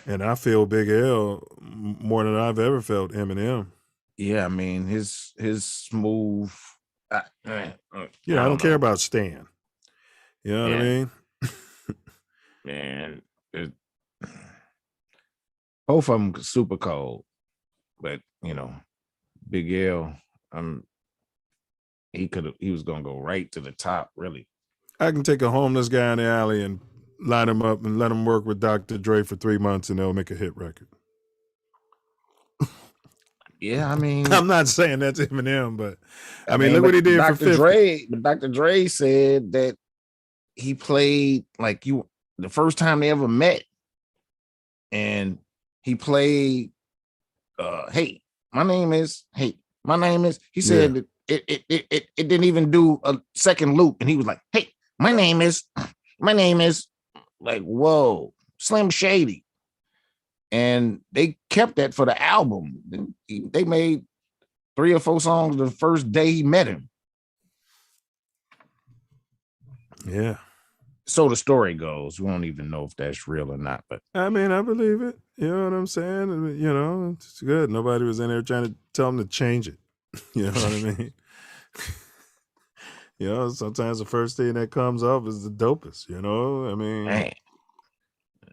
[SPEAKER 1] And I feel Big L more than I've ever felt Eminem.
[SPEAKER 2] Yeah, I mean his smooth.
[SPEAKER 1] I don't care about Stan. You know what I mean?
[SPEAKER 2] Man, both of them super cold. But Big L, he was gonna go right to the top, really.
[SPEAKER 1] I can take a homeless guy in the alley and line him up and let him work with Dr. Dre for 3 months and they'll make a hit record.
[SPEAKER 2] Yeah, I mean,
[SPEAKER 1] I'm not saying that's Eminem, but I mean look what he did
[SPEAKER 2] Dr.
[SPEAKER 1] for 50.
[SPEAKER 2] Dre. But Dr. Dre said that he played like the first time they ever met, and he played. Hey, my name is. He said that it didn't even do a second loop, and he was like, "Hey, my name is." Like, whoa, Slim Shady, and they kept that for the album. They made 3 or 4 songs the first day he met him.
[SPEAKER 1] Yeah.
[SPEAKER 2] So the story goes. We don't even know if that's real or not, but
[SPEAKER 1] I mean, I believe it. You know what I'm saying? It's good. Nobody was in there trying to tell him to change it. You know what I mean? Sometimes the first thing that comes up is the dopest, I mean.
[SPEAKER 2] Man.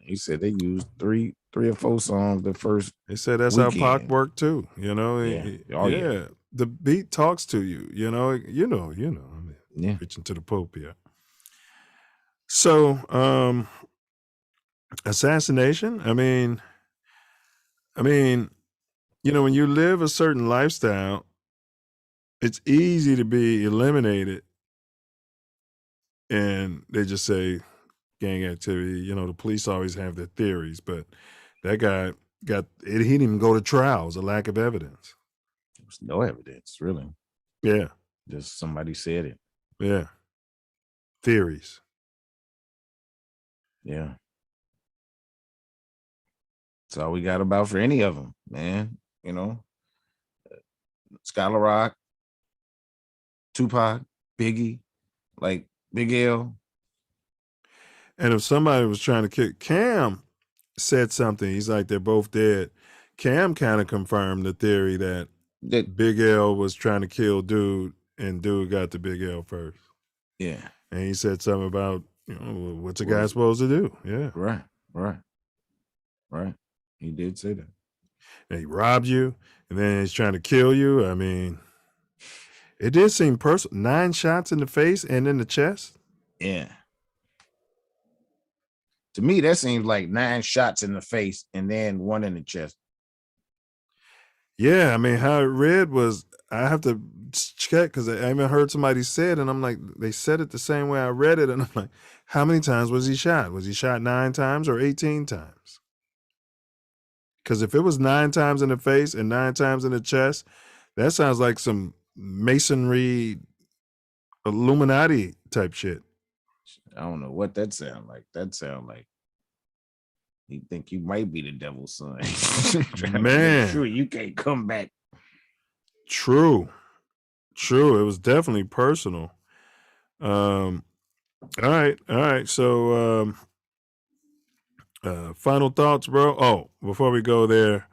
[SPEAKER 2] He said they used 3 or 4 songs the first.
[SPEAKER 1] They said that's
[SPEAKER 2] weekend.
[SPEAKER 1] how Pac worked too,
[SPEAKER 2] Yeah.
[SPEAKER 1] Yeah. The beat talks to you, I mean,
[SPEAKER 2] yeah.
[SPEAKER 1] Preaching to the Pope here. So, assassination. I mean, when you live a certain lifestyle, it's easy to be eliminated. And they just say gang activity. The police always have their theories, but that guy he didn't even go to trial. It was a lack of evidence.
[SPEAKER 2] There was no evidence, really.
[SPEAKER 1] Yeah.
[SPEAKER 2] Just somebody said it.
[SPEAKER 1] Yeah. Theories.
[SPEAKER 2] Yeah. That's all we got about for any of them, man. Scholar Rock, Tupac, Biggie, like Big L.
[SPEAKER 1] And if somebody was trying to kill Cam said something, he's like, they're both dead. Cam kind of confirmed the theory that Big L was trying to kill Dude and Dude got to Big L first.
[SPEAKER 2] Yeah.
[SPEAKER 1] And he said something about, what's a guy supposed to do? Yeah.
[SPEAKER 2] Right. He did say that.
[SPEAKER 1] And he robbed you, and then he's trying to kill you. I mean, It did seem personal. 9 shots in the face and in the chest.
[SPEAKER 2] Yeah. To me, that seems like 9 shots in the face and then 1 in the chest.
[SPEAKER 1] Yeah, I mean, how it read was, I have to check because I even heard somebody say it, and I'm like, they said it the same way I read it, and I'm like, how many times was he shot? Was he shot 9 times or 18 times? Because if it was 9 times in the face and 9 times in the chest, that sounds like some masonry, Illuminati type shit.
[SPEAKER 2] I don't know what that sound like. That sound like you think you might be the devil's son.
[SPEAKER 1] Man,
[SPEAKER 2] sure you can't come back.
[SPEAKER 1] True. It was definitely personal. All right. So, final thoughts, bro. Oh, before we go there,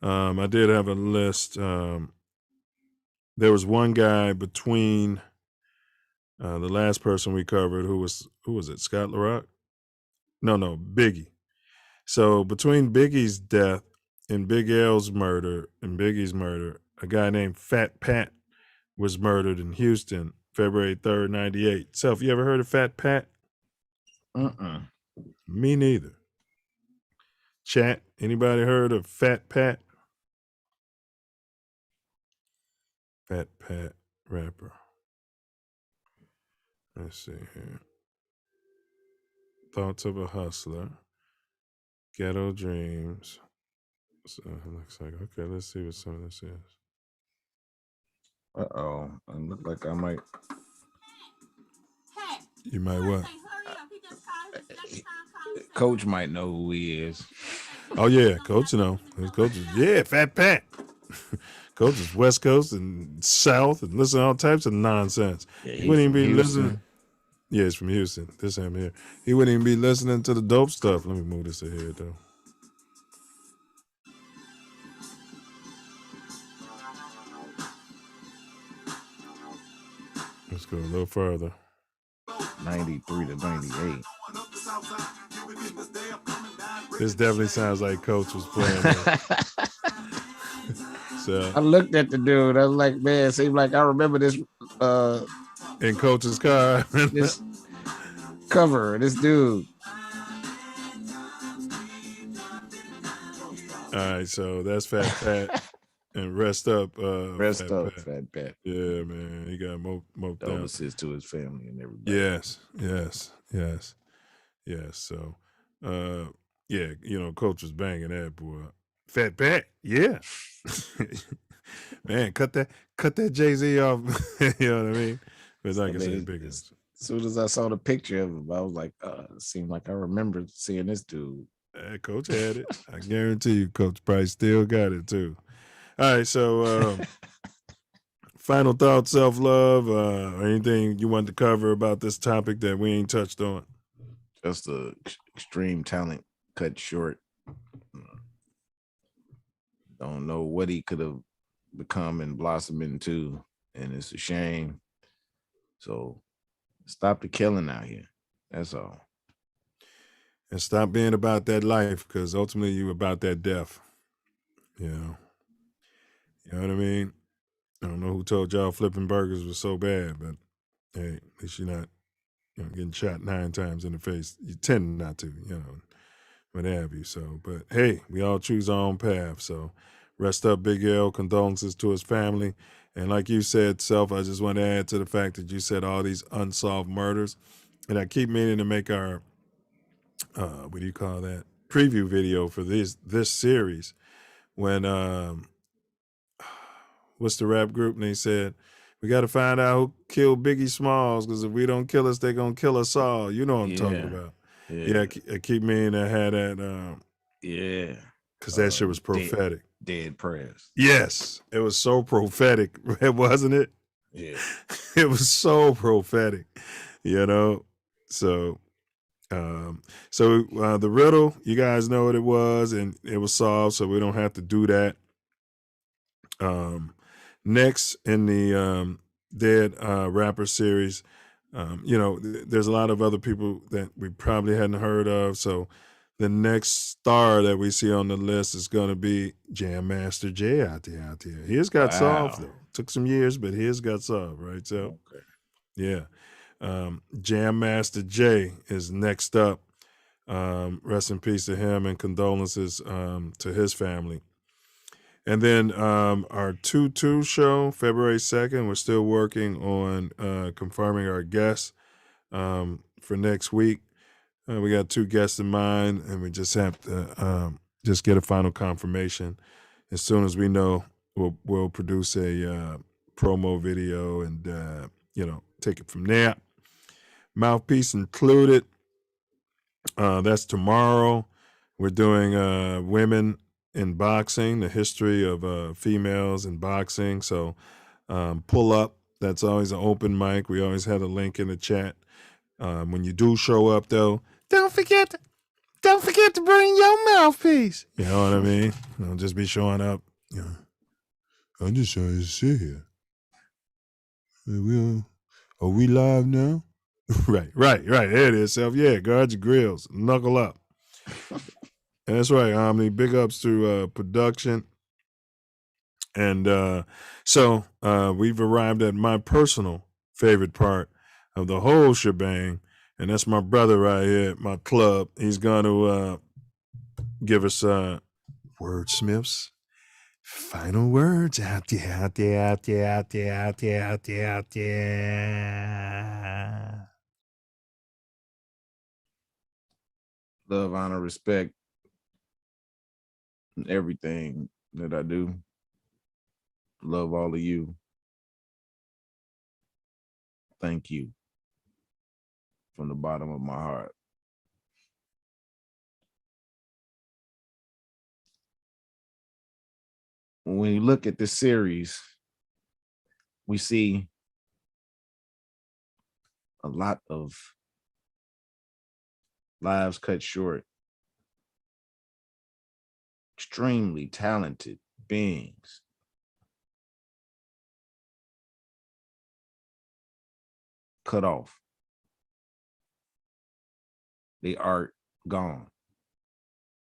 [SPEAKER 1] I did have a list. There was one guy between the last person we covered, who was it? Scott LaRock? No, Biggie. So between Biggie's death and Big L's murder and Biggie's murder, a guy named Fat Pat was murdered in Houston, February 3rd, 98. Self, you ever heard of Fat Pat? Me neither. Chat, anybody heard of Fat Pat? Fat Pat rapper. Let's see here. Thoughts of a Hustler. Ghetto Dreams. So it looks like, okay, let's see what some of this is.
[SPEAKER 2] Uh-oh. It look like I might.
[SPEAKER 1] You might what?
[SPEAKER 2] Coach might know who he is.
[SPEAKER 1] Oh yeah, Coach know. His coach is, yeah, Fat Pat. Coach is West Coast and South and listen to all types of nonsense.
[SPEAKER 2] Yeah,
[SPEAKER 1] he wouldn't even be
[SPEAKER 2] Houston.
[SPEAKER 1] listening. Yeah, he's from Houston. This him here. He wouldn't even be listening to the dope stuff. Let me move this to here though. Let's go a little further.
[SPEAKER 2] 93 to 98.
[SPEAKER 1] This definitely sounds like Coach was playing this. So
[SPEAKER 2] I looked at the dude. I was like, man, it seemed like I remember this
[SPEAKER 1] in Coach's car.
[SPEAKER 2] This cover, this dude.
[SPEAKER 1] All right, so that's Fat Pat. And rest up,
[SPEAKER 2] Fat Pat.
[SPEAKER 1] Yeah, man, he got moped down.
[SPEAKER 2] Condolences to his family and everybody.
[SPEAKER 1] Yes. So, yeah, you know, Coach was banging that boy. Fat Pat, yeah. Man, cut that Jay-Z off. You know what I mean? But like I said, big.
[SPEAKER 2] As soon as I saw the picture of him, I was like, it seemed like I remember seeing this dude.
[SPEAKER 1] Coach had it. I guarantee you, Coach Price still got it too. All right, so final thoughts, self-love, or anything you want to cover about this topic that we ain't touched on?
[SPEAKER 2] Just the extreme talent cut short. Don't know what he could have become and blossomed into, and it's a shame. So stop the killing out here. That's all.
[SPEAKER 1] And stop being about that life, because ultimately you about that death. You know what I mean? I don't know who told y'all flipping burgers was so bad, but hey, at least you're not getting shot 9 times in the face. You tend not to, what have you. So, but hey, we all choose our own path. So rest up, Big L. Condolences to his family. And like you said, Self, I just want to add to the fact that you said all these unsolved murders. And I keep meaning to make our, what do you call that? Preview video for this series when, what's the rap group? And they said, we got to find out who killed Biggie Smalls, because if we don't kill us, they're going to kill us all. You know what I'm talking about. Yeah, I keep meaning to have that. Because that shit was prophetic.
[SPEAKER 2] Dead prayers.
[SPEAKER 1] Yes, it was so prophetic, wasn't it?
[SPEAKER 2] Yeah.
[SPEAKER 1] It was so prophetic, So, the riddle, you guys know what it was, and it was solved, so we don't have to do that. Next in the Dead Rapper series, there's a lot of other people that we probably hadn't heard of. So the next star that we see on the list is going to be Jam Master Jay out there. He just got solved, though. Took some years, but his got solved, right? So, yeah. Jam Master Jay is next up. Rest in peace to him and condolences to his family. And then our 2-2 show, February 2nd, we're still working on confirming our guests for next week. We got 2 guests in mind, and we just have to just get a final confirmation. As soon as we know, we'll produce a promo video and, take it from there. Mouthpiece included. That's tomorrow. We're doing women in boxing, the history of females in boxing. So pull up. That's always an open mic. We always had a link in the chat. When you do show up, though, don't forget to bring your mouthpiece. You know what I mean? Don't just be showing up. I'm just trying to sit here. Are we live now? Right. There it is, Self. Yeah, guard your grills. Knuckle up. That's right, Omni. Big ups to production. And so we've arrived at my personal favorite part of the whole shebang, and that's my brother right here at my club. He's going to give us wordsmiths. Final words out there.
[SPEAKER 2] Love, honor, respect, everything that I do. Love all of you. Thank you from the bottom of my heart. When you look at this series, we see a lot of lives cut short. Extremely talented beings. Cut off. They are gone.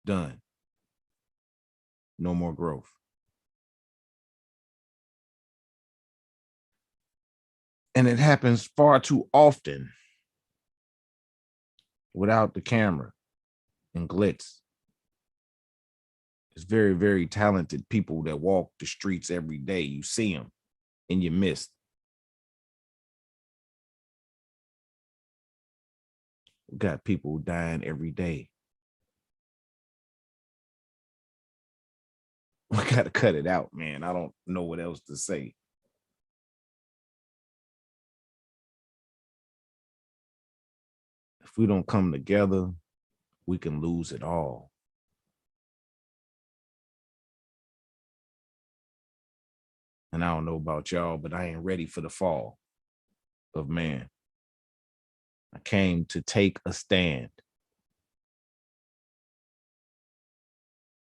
[SPEAKER 2] Done. No more growth. And it happens far too often without the camera and glitz. It's very, very talented people that walk the streets every day. You see them and you miss. We got people dying every day. We got to cut it out, man. I don't know what else to say. If we don't come together, we can lose it all. And I don't know about y'all, but I ain't ready for the fall of man. I came to take a stand.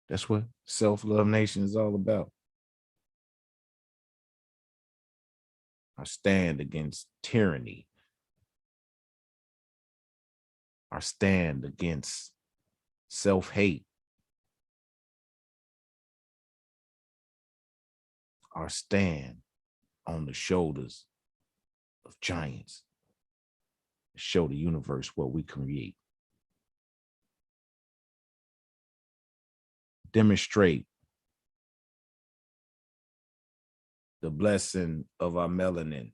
[SPEAKER 2] That's what Self Love Nation is all about. I stand against tyranny. I stand against self-hate. I stand on the shoulders of giants. Show the universe what we create. Demonstrate the blessing of our melanin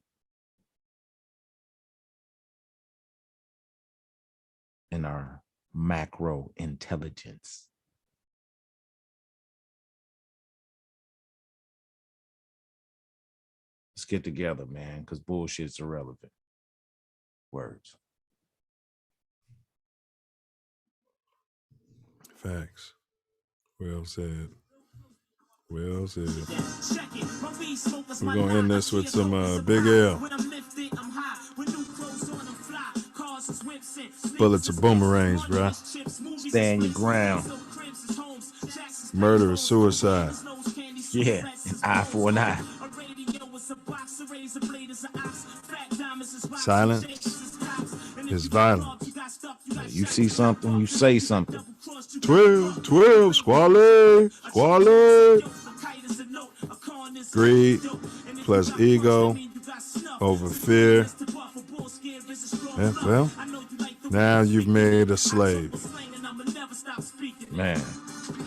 [SPEAKER 2] and our macro intelligence. Let's get together, man, because bullshit's irrelevant. Words.
[SPEAKER 1] Facts. Well said. Well said. We're going to end this with some Big L. Bullets are boomerangs, bruh.
[SPEAKER 2] Stand your ground.
[SPEAKER 1] Murder is suicide.
[SPEAKER 2] Yeah, an eye for an eye.
[SPEAKER 1] Silence is violence.
[SPEAKER 2] You see something, you say something.
[SPEAKER 1] 12, squally. Greed plus ego over fear. Yeah, well, now you've made a slave.
[SPEAKER 2] Man,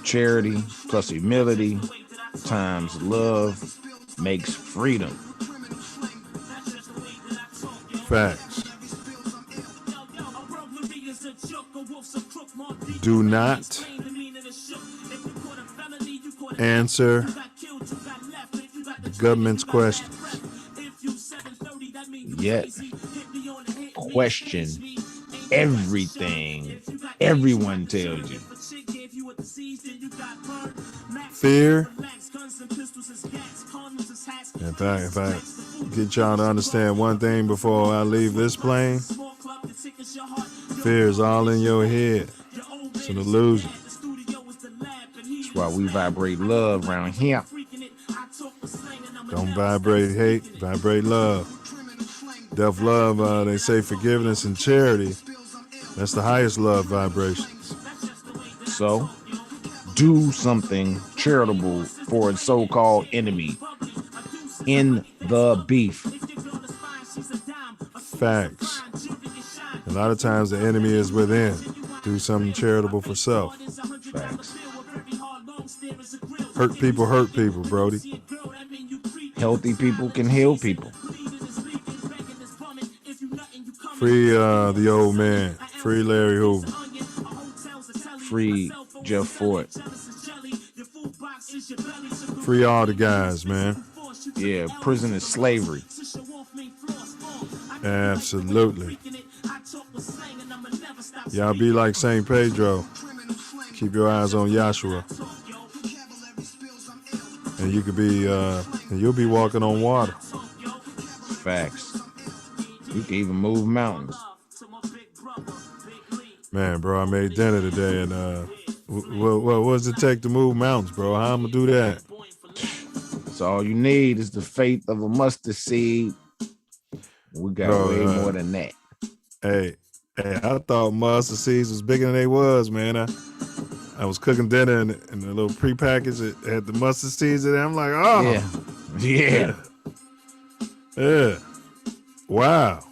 [SPEAKER 2] charity plus humility times love makes freedom.
[SPEAKER 1] Facts. Do not answer the government's questions.
[SPEAKER 2] Yet question everything everyone tells you.
[SPEAKER 1] Fear. If I get y'all to understand one thing before I leave this plane, fear is all in your head. It's an illusion.
[SPEAKER 2] That's why we vibrate love around here.
[SPEAKER 1] Don't vibrate hate, vibrate love. Deaf love, they say forgiveness and charity. That's the highest love vibrations.
[SPEAKER 2] So, do something charitable for its so-called enemy. In the beef.
[SPEAKER 1] Facts. A lot of times the enemy is within. Do something charitable for self.
[SPEAKER 2] Facts.
[SPEAKER 1] Hurt people, Brody.
[SPEAKER 2] Healthy people can heal people.
[SPEAKER 1] Free the old man. Free Larry Hoover.
[SPEAKER 2] Free Jeff Ford.
[SPEAKER 1] Free all the guys, man.
[SPEAKER 2] Yeah, prison is slavery.
[SPEAKER 1] Absolutely. Y'all be like St. Pedro. Keep your eyes on Yahshua. And you could be, and you'll be walking on water.
[SPEAKER 2] Facts. You can even move mountains.
[SPEAKER 1] Man, bro, I made dinner today, and what does it take to move mountains, bro? How I'm gonna do that?
[SPEAKER 2] So all you need is the faith of a mustard seed. We got way more than that.
[SPEAKER 1] Hey, I thought mustard seeds was bigger than they was, man. I was cooking dinner and the little prepackaged it had the mustard seeds in it. I'm like, oh,
[SPEAKER 2] yeah.
[SPEAKER 1] Wow.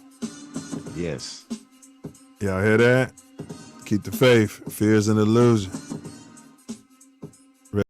[SPEAKER 2] Yes.
[SPEAKER 1] Y'all hear that? Keep the faith. Fear is an illusion.